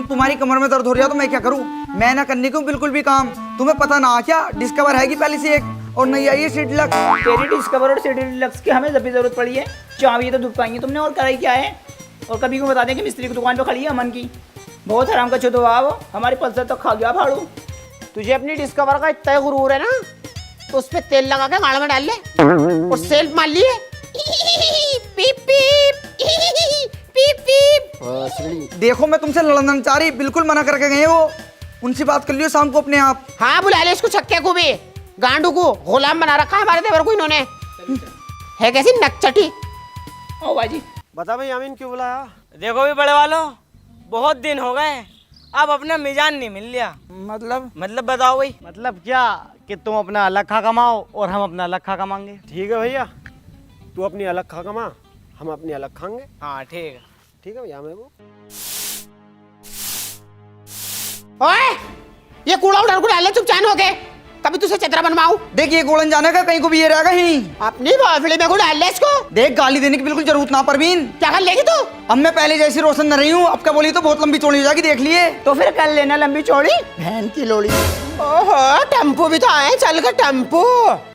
Speaker 6: तुम्हारी कमर में दर्द हो रहा तो मैं क्या करूं, मैं ना करने को बिल्कुल भी काम, तुम्हें पता ना क्या, डिस्कवर है कि पहले से एक और नहीं आई है सीट लक।
Speaker 4: तेरी डिस्कवर और सिटी डिलक्स की हमें जब भी जरूरत पड़ी है, चाबी तो दुख पाएंगे तुमने, और कराई क्या है। और कभी को बता दें कि मिस्त्री की दुकान पे खड़ी है अमन की, बहुत हराम का छुदो वो, हमारी पल्सर तक खा गया फाड़ू।
Speaker 7: तुझे अपनी डिस्कवर का इतना गुरूर है ना, तो उस पे तेल लगा के गाड़ में डाल ले और सेल्फ मार लिए। पीप पीप पीप पीप।
Speaker 6: देखो मैं तुमसे लड़ना नहीं चाह रही, बिल्कुल मना करके गए वो, उनसे बात कर लियो शाम को अपने आप।
Speaker 7: हाँ बुला ले इसको, छक्के को भी, गांडू को गुलाम बना रखा है हमारे देवर को इन्होंने। है कैसी नकचटी।
Speaker 4: ओ बाजी
Speaker 5: बता भाई यामीन क्यों बुलाया?
Speaker 11: देखो भी बड़े वालों, बहुत दिन हो गए, अब अपना मिजान नहीं मिल लिया। मतलब बताओ भाई।
Speaker 3: मतलब क्या कि तुम अपना अलग खा कमाओ और हम अपना अलग खा कमाएंगे।
Speaker 5: ठीक है भैया, तू अपनी अलग खा कमा, हम अपनी अलग खाएंगे।
Speaker 11: हाँ ठीक है।
Speaker 5: ठीक है भैया। मैं वो
Speaker 7: ओए, ये कूड़ा उधर को डाल ले चुपचाप हो के, कभी तुझसे चतरा बनवाऊं।
Speaker 6: देख ये गोलन जाने का कहीं को भी ये रहेगा ही।
Speaker 7: अपनी बाफड़ी में को डाल ले इसको।
Speaker 6: देख गाली देने की बिल्कुल जरूरत ना परवीन।
Speaker 7: क्या कर लेगी तू?
Speaker 6: अब मैं पहले जैसी रोशन न रही हूँ, अब क्या बोली तो बहुत लंबी चौड़ी हो जाएगी, देख लिए।
Speaker 4: तो फिर कर लेना लंबी चौड़ी, बहन की लोड़ी।
Speaker 7: ओहो, टेम्पो भी तो आए, चल के टेम्पो।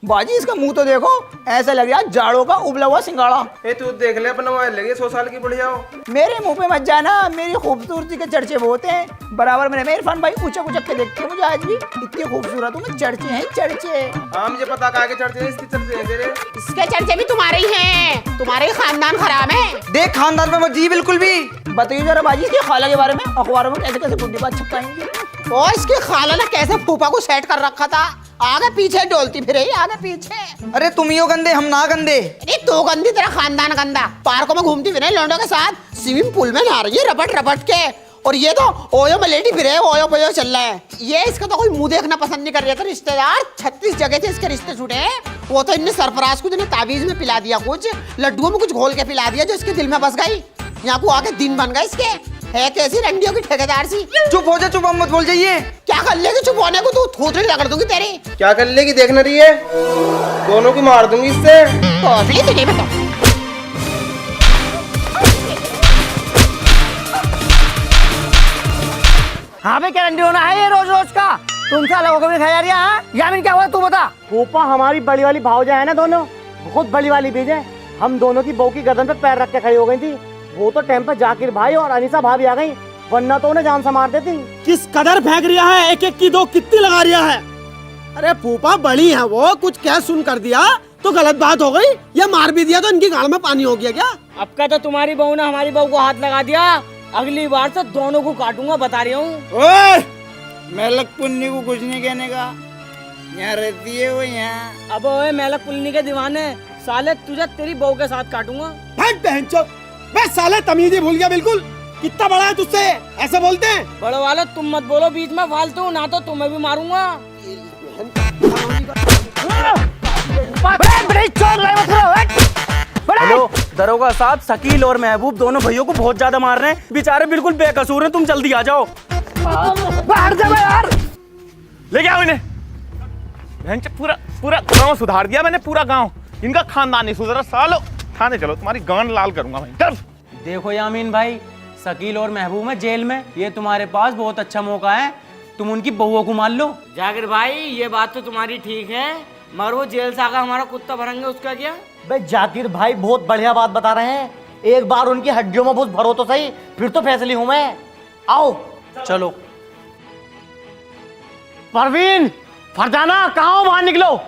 Speaker 4: बाजी इसका मुंह तो देखो, ऐसा लग रहा है जाड़ों का उबला हुआ सिंगाड़ा।
Speaker 8: ए तू देख ले अपना मोबाइल लगे 100 साल की बढ़िया हो।
Speaker 4: मेरे मुंह पे मत जाना, मेरी खूबसूरती के चर्चे बहुत हैं। बराबर मेरे इरफान भाई ऊंचा ऊंचा के देखते हैं मुझे आज भी, इतनी खूबसूरत हूँ मैं, चर्चे हैं चर्चे।
Speaker 8: हाँ मुझे पता कहा के चर्चे हैं, इसकी चर्चे हैं तेरे।
Speaker 7: इसके चर्चे भी तुम्हारे ही हैं, तुम्हारे ही खानदान खराब है।
Speaker 6: देख खानदान में मत जी बिल्कुल भी।
Speaker 4: बताइए जरा बाजी इसकी खाला के बारे में, अखबारों में कैसे कैसे बुद्धि बात छपकाएंगे।
Speaker 7: और इसकी खाला ने कैसे फूफा को सेट कर रखा था, आगे पीछे डोलती फिर आगे पीछे।
Speaker 6: अरे तुम ही हो गंदे, हम ना गंदे।
Speaker 7: अरे तो गंदी, तेरा खानदान गंदा। पार्कों में घूमती फिरे लौंडों के साथ, स्विमिंग पूल में नहा रही है रपट रपट के, और ये तो ओयो में लेटी फिरे, ओयो पयो चल रहा है। ये इसका तो कोई मुंह देखना पसंद नहीं कर रहा था। रिश्तेदार 36 जगह से इसके रिश्ते छूटे हैं। वो तो इनने सरफराज को ताबीज में पिला दिया, कुछ लड्डुओं में कुछ घोल के पिला दिया, जो इसके दिल में बस गई। यहाँ को आके दिन बन गए इसके। है कैसी रंडियों की ठेकेदार सी।
Speaker 6: चुप हो जा, चुप, हम मत बोल जाइए।
Speaker 7: क्या कर लेगी चुप होने को, तू थोतड़ी रगड़ दूंगी तेरी।
Speaker 8: क्या कर लेगी देख न रही है, दोनों की मार दूंगी इससे।
Speaker 7: थोतड़ी तुझे बताओ।
Speaker 1: हाँ भाई क्या रंडी होना है ये रोज रोज का, तुमसे अलग होकर भी खाया रहा है। यामिन क्या हुआ तू बता।
Speaker 3: फूफा हमारी बड़ी वाली भावजा है ना, दोनों बहुत बड़ी वाली बीज है। हम दोनों की बहू की गर्दन पे पैर रख के खड़ी हो गई थी। वो तो टाइम पर जाकिर भाई और अनीसा भाभी आ गई, वरना तो उन्हें जान से मार देती।
Speaker 5: किस कदर फेंक रिया है, एक एक की दो कितनी लगा रिया है। अरे फूफा बड़ी है वो, कुछ क्या सुन कर दिया तो गलत बात हो गई, या मार भी दिया तो इनकी गाड़ में पानी हो गया क्या?
Speaker 11: अब का तो तुम्हारी बहू ने हमारी बहू को हाथ लगा दिया, अगली बार से दोनों को काटूंगा, बता रही हूँ।
Speaker 4: ओए, मेलक पुन्नी को कुछ नहीं कहने का, यहाँ रहती है वो यहाँ।
Speaker 11: अब ओए मेलक पुलनी के दीवाने, साले तुझे तेरी बहू के साथ काटूंगा।
Speaker 5: भाग बहनचोद, बे साले तमीज ही भूल गया बिल्कुल। कितना बड़ा है तुझसे, ऐसे बोलते हैं?
Speaker 11: बड़े वाले तुम मत बोलो बीच में फालतू, ना तो तुम्हें भी मारूंगा।
Speaker 3: हेलो दरोगा साहब, शकील और महबूब दोनों भैयों को बहुत ज्यादा मार रहे हैं, बेचारे बिल्कुल बेकसूर हैं, तुम जल्दी आ जाओ।
Speaker 1: बाहर जा यार,
Speaker 2: ले आओ इन्हें। पूरा पूरा गांव सुधार दिया मैंने, पूरा गांव। इनका खानदान नहीं सुधरा। सालो थाने चलो, तुम्हारी गांड लाल करूंगा भाई।
Speaker 11: देखो यामीन भाई, शकील और महबूब है जेल में, ये तुम्हारे पास बहुत अच्छा मौका है, तुम उनकी बहुओं को मार लो। जाकिर भाई ये बात तो तुम्हारी ठीक है, मगर वो जेल से आकर हमारा कुत्ता भरेंगे, उसका क्या?
Speaker 3: भाई जाकिर भाई बहुत बढ़िया बात बता रहे हैं, एक बार उनकी हड्डियों में घुस भरो तो सही, फिर तो फैसले हूं मैं। आओ
Speaker 11: चलो।
Speaker 3: परवीन, फरजाना, कहाँ हो, बाहर निकलो।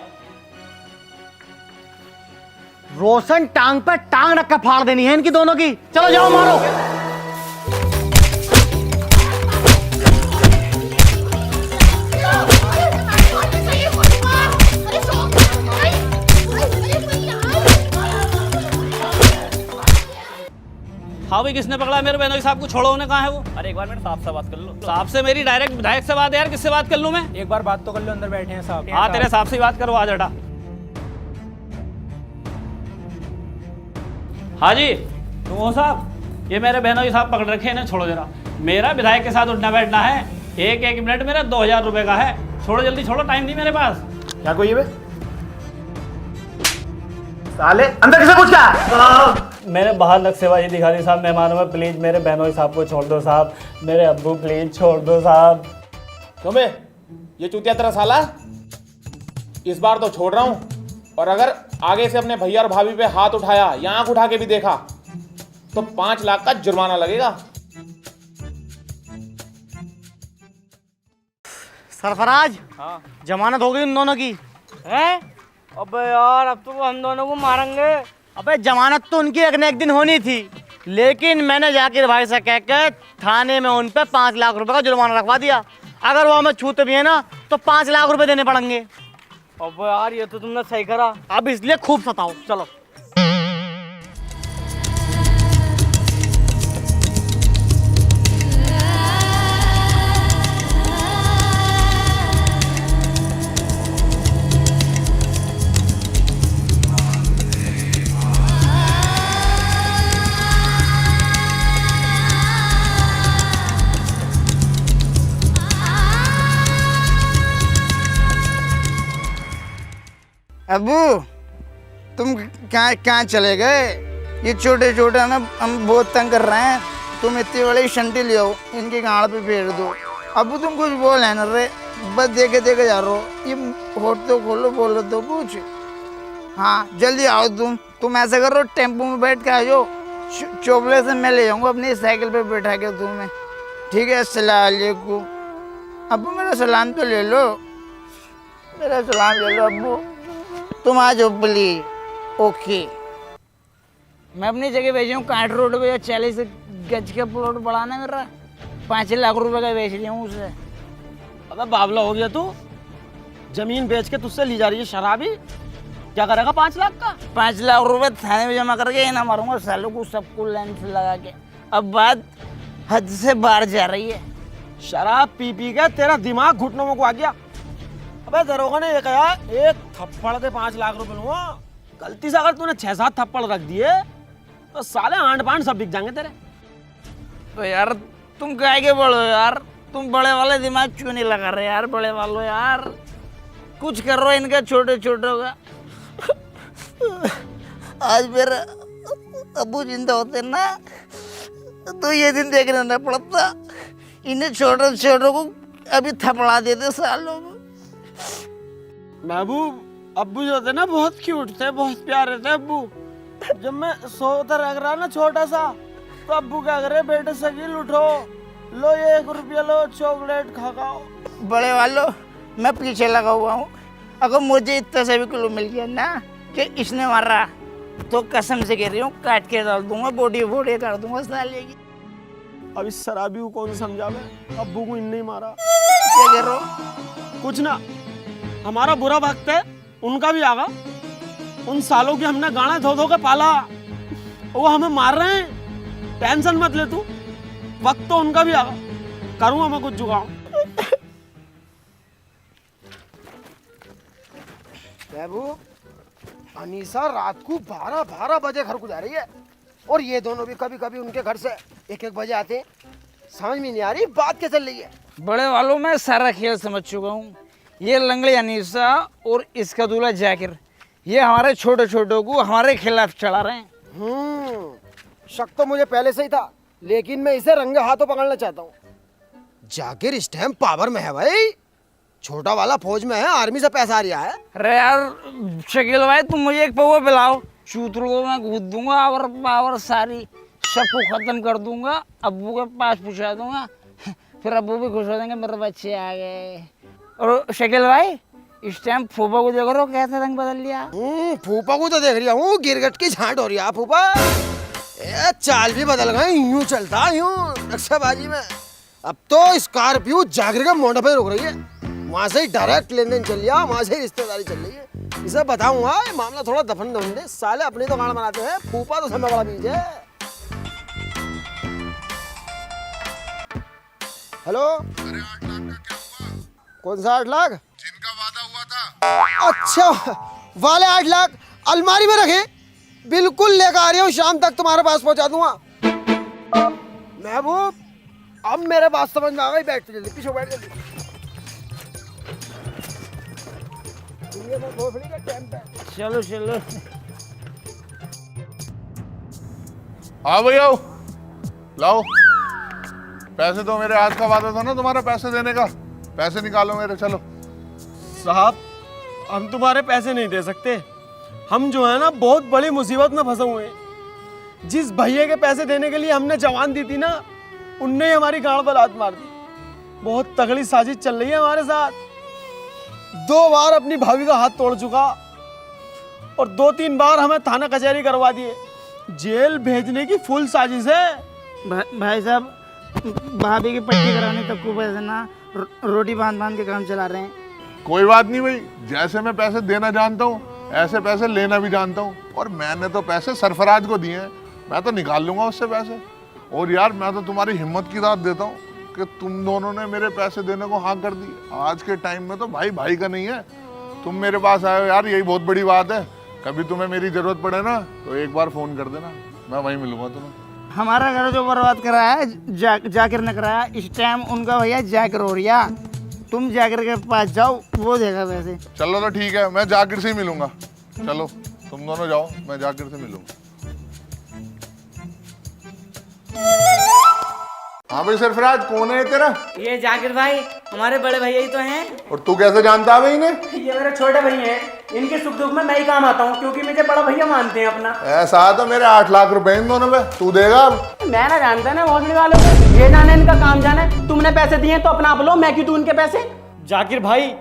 Speaker 3: रोशन टांग पर टांग रख कर फाड़ देनी है इनकी दोनों की। चलो जाओ मारो।
Speaker 10: हाँ भाई, किसने पकड़ा मेरे बहनोई साहब को? छोड़ो, उन्हें कहाँ है वो? अरे एक बार मेरे साहब से बात कर लो। साहब से मेरी डायरेक्ट विधायक से बात है यार, किससे बात कर लूं मैं?
Speaker 11: एक बार बात तो कर लो, अंदर बैठे हैं साहब।
Speaker 10: हाँ तेरे साहब से बात करो, आज हटा। हाँ जी, तुम हो साहब? ये मेरे बहनोई साहब पकड़ रखे हैं, इन्हें छोड़ो जरा। मेरा विधायक के साथ उठना बैठना है, एक एक मिनट मेरा 2000 रुपए का है। छोड़ो जल्दी, छोड़ो, टाइम नहीं मेरे पास।
Speaker 2: क्या कोई बे? साले अंदर किसे कुछ क्या?
Speaker 10: मैंने बाहर नक्सेबाजी दिखा दी साहब मेहमानों में, प्लीज मेरे बहनोई साहब को छोड़ दो साहब, मेरे अब्बू प्लीज छोड़ दो साहब।
Speaker 2: क्यों बे, ये चूतिया तेरा साला? इस बार तो छोड़ रहा हूं, और अगर आगे से अपने भैया और भाभी पे हाथ उठाया या आंख उठा के भी देखा तो 5 लाख का जुर्माना लगेगा।
Speaker 3: सरफराज, जमानत हो गई उन दोनों की है?
Speaker 11: अबे यार अब तो वो हम दोनों को मारेंगे।
Speaker 3: अबे जमानत तो उनकी एक न एक दिन होनी थी, लेकिन मैंने जाकिर भाई से कह के थाने में उन पे 5 लाख रुपए का जुर्माना रखवा दिया। अगर वो हमें छूते भी है ना तो 5 लाख रुपए देने पड़ेंगे।
Speaker 11: अबे यार ये तो तुमने सही करा।
Speaker 3: अब इसलिए खूब सताओ। चलो।
Speaker 4: अबू तुम कहाँ चले गए? ये छोटे छोटे हम बहुत तंग कर रहे हैं। तुम इतनी बड़ी शंटी ले आओ, इनकी गाड़ पे फेर दो। अबू तुम कुछ बोल है ना रे, बस देखे देखे जा रहे हो। ये होठ तो खोलो, बोलो तो कुछ। हाँ जल्दी आओ तुम ऐसा करो, टेम्पो में बैठ के आ जाओ। चोपले से मैं ले जाऊँगा अपनी साइकिल पे बैठा के तुम्हें। ठीक है, अस्सलाम वालेकुम। अबू मेरा सलाम तो ले लो, मेरा सलाम ले लो अबू। तुम आ जाओ प्लीज। ओके, मैं अपनी जगह भेज हूँ कांट रोड पे। 40 गज का प्लॉट बढ़ाना मेरा, 5 लाख रुपए का बेच लिया हूँ उसे।
Speaker 11: अबे बावला हो गया तू, जमीन बेच के तुझसे ली जा रही है शराबी। क्या करेगा 5 लाख का?
Speaker 4: 5 लाख रुपए थाने में जमा करके ना मारूंगा सालों को, सबको लाइन से लगा के। अब बात हद से बाहर जा रही है।
Speaker 11: शराब पी पी के तेरा दिमाग घुटनों में को आ गया। अबे दरोगा ने ये कहा 1 थप्पड़ के 5 लाख रुपए लूंगा। गलती से अगर तूने 6-7 थप्पड़ रख दिए तो साले आंट पांट सब बिक जाएंगे तेरे।
Speaker 4: तो यार तुम कह के बोलो यार, तुम बड़े वाले दिमाग क्यों नहीं लगा रहे यार? बड़े वालों यार कुछ करो इनका छोटे छोटे का। आज मेरा अबू जिंदा होते ना तो ये दिन देखना न पड़ता। इन्हें छोटे छोटों को अभी थपड़ा देते सालों को।
Speaker 11: महबूब अब्बू जो थे ना बहुत क्यूट थे, बहुत प्यारे थे अब्बू। जब मैं सोता रख रहा ना छोटा सा, तो अब्बू क्या करे, बेटे शकील उठो, लो ये 1 रुपया लो, चॉकलेट खाओ।
Speaker 4: बड़े वालों मैं पीछे लगा हुआ हूँ। अगर मुझे इतना सा भी क्लू मिल गया ना कि इसने मारा, तो कसम से कह रही हूँ काट के डाल दूंगा, बॉडी बॉडी कर दूंगा साले की।
Speaker 11: अब इस शराबी को कौन समझावे? अब्बू को इन नहीं मारा।
Speaker 4: क्या कह रहे हो?
Speaker 11: कुछ ना, हमारा बुरा वक्त है, उनका भी आगा। उन सालों की हमने गाना धो धो के पाला, वो हमें मार रहे हैं। टेंशन मत ले तू, वक्त तो उनका भी आगा। करूंगा मैं कुछ जुगाड़।
Speaker 5: बाबू अनीसा रात को 12 बजे घर को जा रही है, और ये दोनों भी कभी कभी उनके घर से 1 बजे आते हैं। समझ में नहीं आ रही बात क्या चल रही है।
Speaker 4: बड़े वालों मैं सारा खेल समझ चुका हूँ। ये लंगड़ी अनीसा और इसका दूल्हा जाकिर, ये हमारे छोटे छोटों को हमारे खिलाफ चढ़ा रहे हैं।
Speaker 5: शक तो मुझे पहले से ही था, लेकिन मैं इसे रंगे हाथों पकड़ना चाहता हूँ। जाकिर इस टाइम पावर में है भाई, छोटा वाला फौज में है, आर्मी से पैसा आ रहा है।
Speaker 4: अरे यार शकील भाई तुम मुझे एक पौवा पिलाओ, चूतरों को मैं कूद दूंगा और पावर सारी सबको खत्म कर दूंगा। अब्बू के पास पहुंचा दूंगा, फिर अब्बू भी खुश हो जाएंगे मेरे बच्चे आ गए। और शकील भाई इस टाइम फूफा को देख रहे हो कैसा रंग बदल लिया?
Speaker 5: फूफा को तो देख रहा हूँ, गिरगट की झांट हो रही है फूफा। चाल भी बदल गए, यूं चलता यूं नक्शाबाजी में। अब तो स्कॉर्पियो जाकिर का मोड़ पे रुक रही है, वहां से ही डायरेक्ट लेन देन चल लिया, वहां से ही रिश्तेदारी चल रही है। इसे बताऊंगा ये मामला थोड़ा दफन दफन दे, साले अपनी तो गाना बनाते हैं, फूफा तो समय बड़ा बीज है। हेलो, कौन सा 8 लाख?
Speaker 12: जिनका वादा हुआ था।
Speaker 5: अच्छा वाले 8 लाख अलमारी में रखे, बिल्कुल लेकर आ रही हूँ, शाम तक तुम्हारे पास पहुंचा दूंगा। महबूब अब मेरे बात समझ में आ गई, बैठ जल्दी, पीछे बैठ जल्दी।
Speaker 4: चलो चलो
Speaker 12: हाँ भैया लाओ पैसे। तो मेरे आज का वादा था ना तुम्हारा पैसे देने का, पैसे निकालो मेरे। चलो
Speaker 11: साहब
Speaker 5: हम तुम्हारे पैसे नहीं दे सकते। हम जो है ना बहुत बड़ी मुसीबत में फंसे हुए हैं। जिस भैया के पैसे देने के लिए हमने जवान दी थी ना, उनने ही हमारी गांड पर लात मार दी। बहुत तगड़ी साजिश चल रही है हमारे साथ। 2 बार अपनी भाभी का हाथ तोड़ चुका और 2-3 बार हमें थाना कचहरी करवा दिए। जेल भेजने की फुल साजिश है।
Speaker 4: भाई साहब, भाभी की पट्टी कराने तक को पैसे ना रोटी बांध बांध के काम चला रहे हैं।
Speaker 12: कोई बात नहीं भाई, जैसे मैं पैसे देना जानता हूँ ऐसे पैसे लेना भी जानता हूँ। और मैंने तो पैसे सरफराज को दिए हैं, मैं तो निकाल लूंगा उससे पैसे। और यार मैं तो तुम्हारी हिम्मत की दाद देता हूँ कि तुम दोनों ने मेरे पैसे देने को हाँ कर दी। आज के टाइम में तो भाई भाई का नहीं है। तुम मेरे पास आए हो यार, यही बहुत बड़ी बात है। कभी तुम्हें मेरी जरूरत पड़े ना तो एक बार फोन कर देना, मैं वहीं मिलूंगा तुम्हें।
Speaker 4: हमारा घर जो बर्बाद कराया है जाकिर ने कराया। इस टाइम उनका भैया जाकिर हो रहा। तुम जाकिर के पास जाओ, वो देगा पैसे।
Speaker 12: चलो तो ठीक है, मैं जाकिर से ही मिलूंगा। चलो तुम दोनों जाओ, मैं जाकिर से मिलूंगा। हाँ भाई सरफराज, कौन है तेरा?
Speaker 11: ये जाकिर भाई हमारे बड़े भैया ही तो हैं।
Speaker 12: और तू कैसे जानता है भाई इन्हें?
Speaker 11: ये मेरे छोटे भैया हैं। इनके सुख दुख में मैं ही काम आता हूँ, क्योंकि मुझे बड़ा भैया मानते हैं अपना।
Speaker 12: ऐसा तो मेरे 8 लाख रुपए इन दोनों पे तू देगा अब?
Speaker 11: मैं ना जानता ना भोसड़ी वालों को, ये जाने इनका काम जाने। तुमने पैसे दिए तो अपना आप लो, मैं क्यों दूं इनके पैसे।
Speaker 3: जाकिर भाई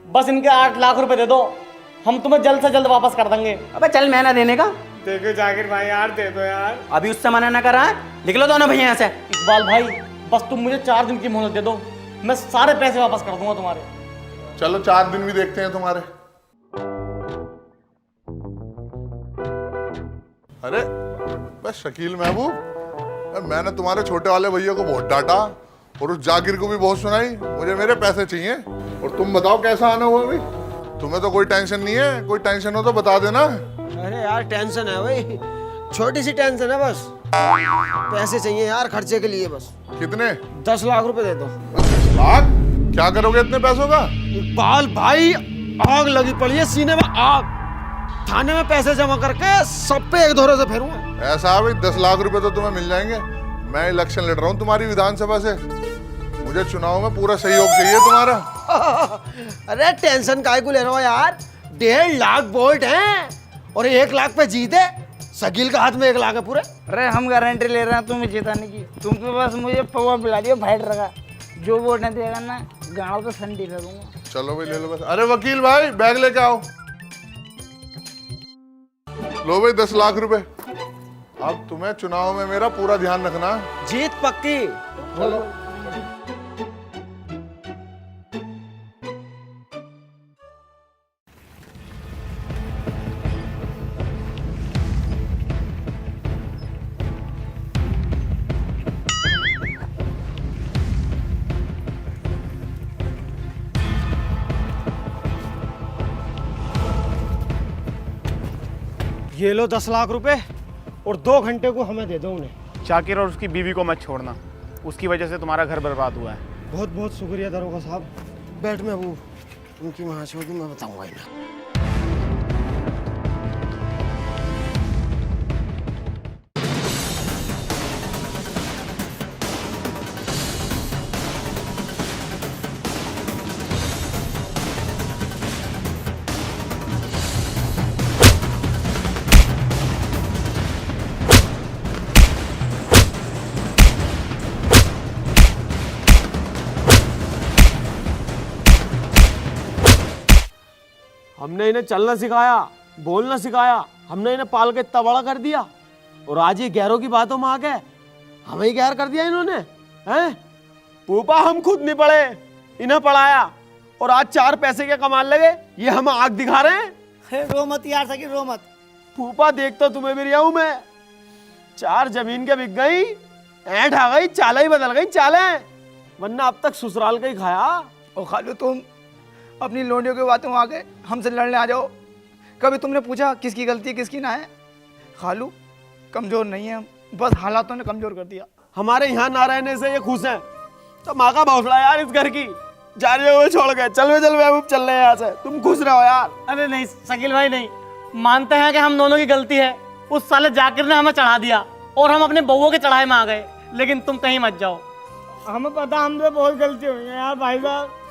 Speaker 3: बस इनके 8 लाख रुपए दे दो, हम तुम्हें जल्द से जल्द वापस कर देंगे।
Speaker 11: अबे चल, मैं ना देने का।
Speaker 5: देखो जाकिर भाई यार, दे दो यार।
Speaker 11: अभी उससे मना ना करा, निकलो दोनों भैया यहाँ से।
Speaker 3: इकबाल भाई बस तुम मुझे 4 दिन की मोहलत दे दो, मैं सारे पैसे वापस कर दूंगा तुम्हारे।
Speaker 12: चलो 4 दिन भी देखते हैं तुम्हारे। अरे बस शकील महबूब, मैंने तुम्हारे छोटे वाले भैया को बहुत डांटा और उस जाकिर को भी बहुत सुनाई। मुझे मेरे पैसे चाहिए। और तुम बताओ कैसा आना हुआ भाई? तुम्हें तो कोई टेंशन नहीं है, कोई टेंशन हो तो बता देना।
Speaker 5: अरे यार टेंशन है भाई, छोटी सी टेंशन है बस। पैसे चाहिए यार खर्चे के लिए बस।
Speaker 12: कितने?
Speaker 5: 10 लाख रुपए दे दो।
Speaker 12: 10 लाख? क्या करोगे इतने पैसों का?
Speaker 5: इकबाल भाई, आग लगी पड़ी है सीने में, आग। थाने में पैसे जमा करके सब पे एक धोरे से फेरूंगा।
Speaker 12: ऐसा है भाई, 10 लाख रुपए तो तुम्हें मिल जाएंगे। मैं इलेक्शन लड़ रहा हूँ तुम्हारी विधानसभा से, मुझे चुनाव में पूरा सहयोग चाहिए तुम्हारा।
Speaker 5: अरे टेंशन काहे को ले रहे हो यार? 1.5 लाख वोट हैं और 1 लाख पे जीत है। शकील का हाथ में 1 लाख है पूरे।
Speaker 4: अरे हम गारंटी ले रहे हैं तुम्हें जिताने की। तुम तो बस मुझे पवा पिला दियो फाइट रखा। जो वोट नहीं देगा ना, गाँव तो संडी करूंगा।
Speaker 12: चलो भाई ले लो बस। अरे वकील भाई बैग लेके आओ। लो भाई 10 लाख रुपए। अब तुम्हें चुनाव में मेरा पूरा ध्यान रखना।
Speaker 5: जीत पक्की।
Speaker 12: चलो।
Speaker 5: ये लो 10 लाख रुपए और 2 घंटे को हमें दे दो उन्हें।
Speaker 2: शाकिर और उसकी बीवी को मत छोड़ना, उसकी वजह से तुम्हारा घर बर्बाद हुआ है।
Speaker 5: बहुत बहुत शुक्रिया दरोगा साहब। बैठ में वो उनकी महाशोगी मैं बताऊंगा इन्हें। हमने इन्हें चलना सिखाया, बोलना सिखाया, हमने इन्हें पाल के इतना बड़ा कर दिया और आज ये गैरों की बातों में आ गए हमें ही गैर कर दिया इन्होंने। हैं पूपा, हम खुद नहीं पढ़े, इन्हें पढ़ाया और आज 4 पैसे के कमाल लगे, ये हम आग दिखा रहे हैं।
Speaker 1: रो मत यार शकील, रो मत।
Speaker 5: फूफा देख तो तुम्हें भी रहा हूं मैं। 4 जमीन के बिक गई, ऐंठ आ गई, चालें ही बदल गई चालें, वरना अब तक ससुराल का ही खाया।
Speaker 6: और खालू तुम अपनी लोंडियों की बातों में आके हमसे लड़ने आ जाओ। कभी तुमने पूछा किसकी गलती किसकी ना है? खालू कमजोर नहीं है हम, बस हालातों ने कमजोर कर दिया।
Speaker 5: हमारे यहाँ ना रहने से ये खुश हैं, तो माँ का भौसला यार इस घर की। जा रहे हुए छोड़ गए, चल महबूब चल रहे हैं यहाँ से, तुम खुश रहो यार।
Speaker 3: अरे नहीं शकील भाई नहीं, मानते हैं कि हम दोनों की गलती है। उस साले जाकिर ने हमें चढ़ा दिया और हम अपने बउओं के चढ़ाए में आ गए, लेकिन तुम कहीं मत जाओ।
Speaker 1: हमें पता हमसे बहुत गलती हुई है यार भाई साहब।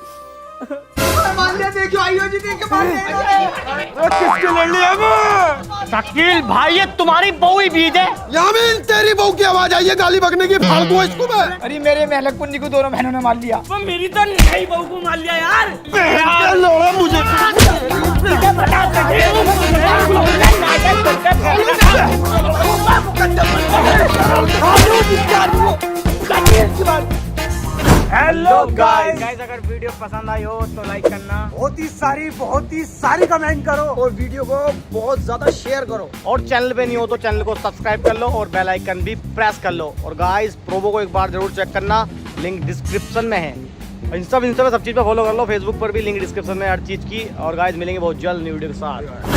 Speaker 5: किसके ले लिया
Speaker 3: शकील भाई ये तुम्हारी बहू ही बीज है।
Speaker 5: यामीन तेरी बहू की आवाज आई है गाली बकने की, फाड़ दूं इसको मैं।
Speaker 6: अरे मेरे मेहलक पुन्नी को दोनों बहनों ने मार लिया।
Speaker 10: वो मेरी तो नई बहू को मार लिया यार।
Speaker 5: लोड़ा मुझे
Speaker 3: हेलो गाइस अगर वीडियो पसंद आई हो तो लाइक करना, बहुत ही सारी कमेंट करो और वीडियो को बहुत ज्यादा शेयर करो। और चैनल पे नहीं हो तो चैनल को सब्सक्राइब कर लो और बेल आइकन भी प्रेस कर लो। और गाइस प्रोमो को एक बार जरूर चेक करना, लिंक डिस्क्रिप्शन में है। इंस्टा पे सब चीज़ पे फॉलो कर लो, फेसबुक पर भी लिंक डिस्क्रिप्शन में हर चीज़ की। और गाइस मिलेंगे बहुत जल्द न्यू वीडियो के साथ।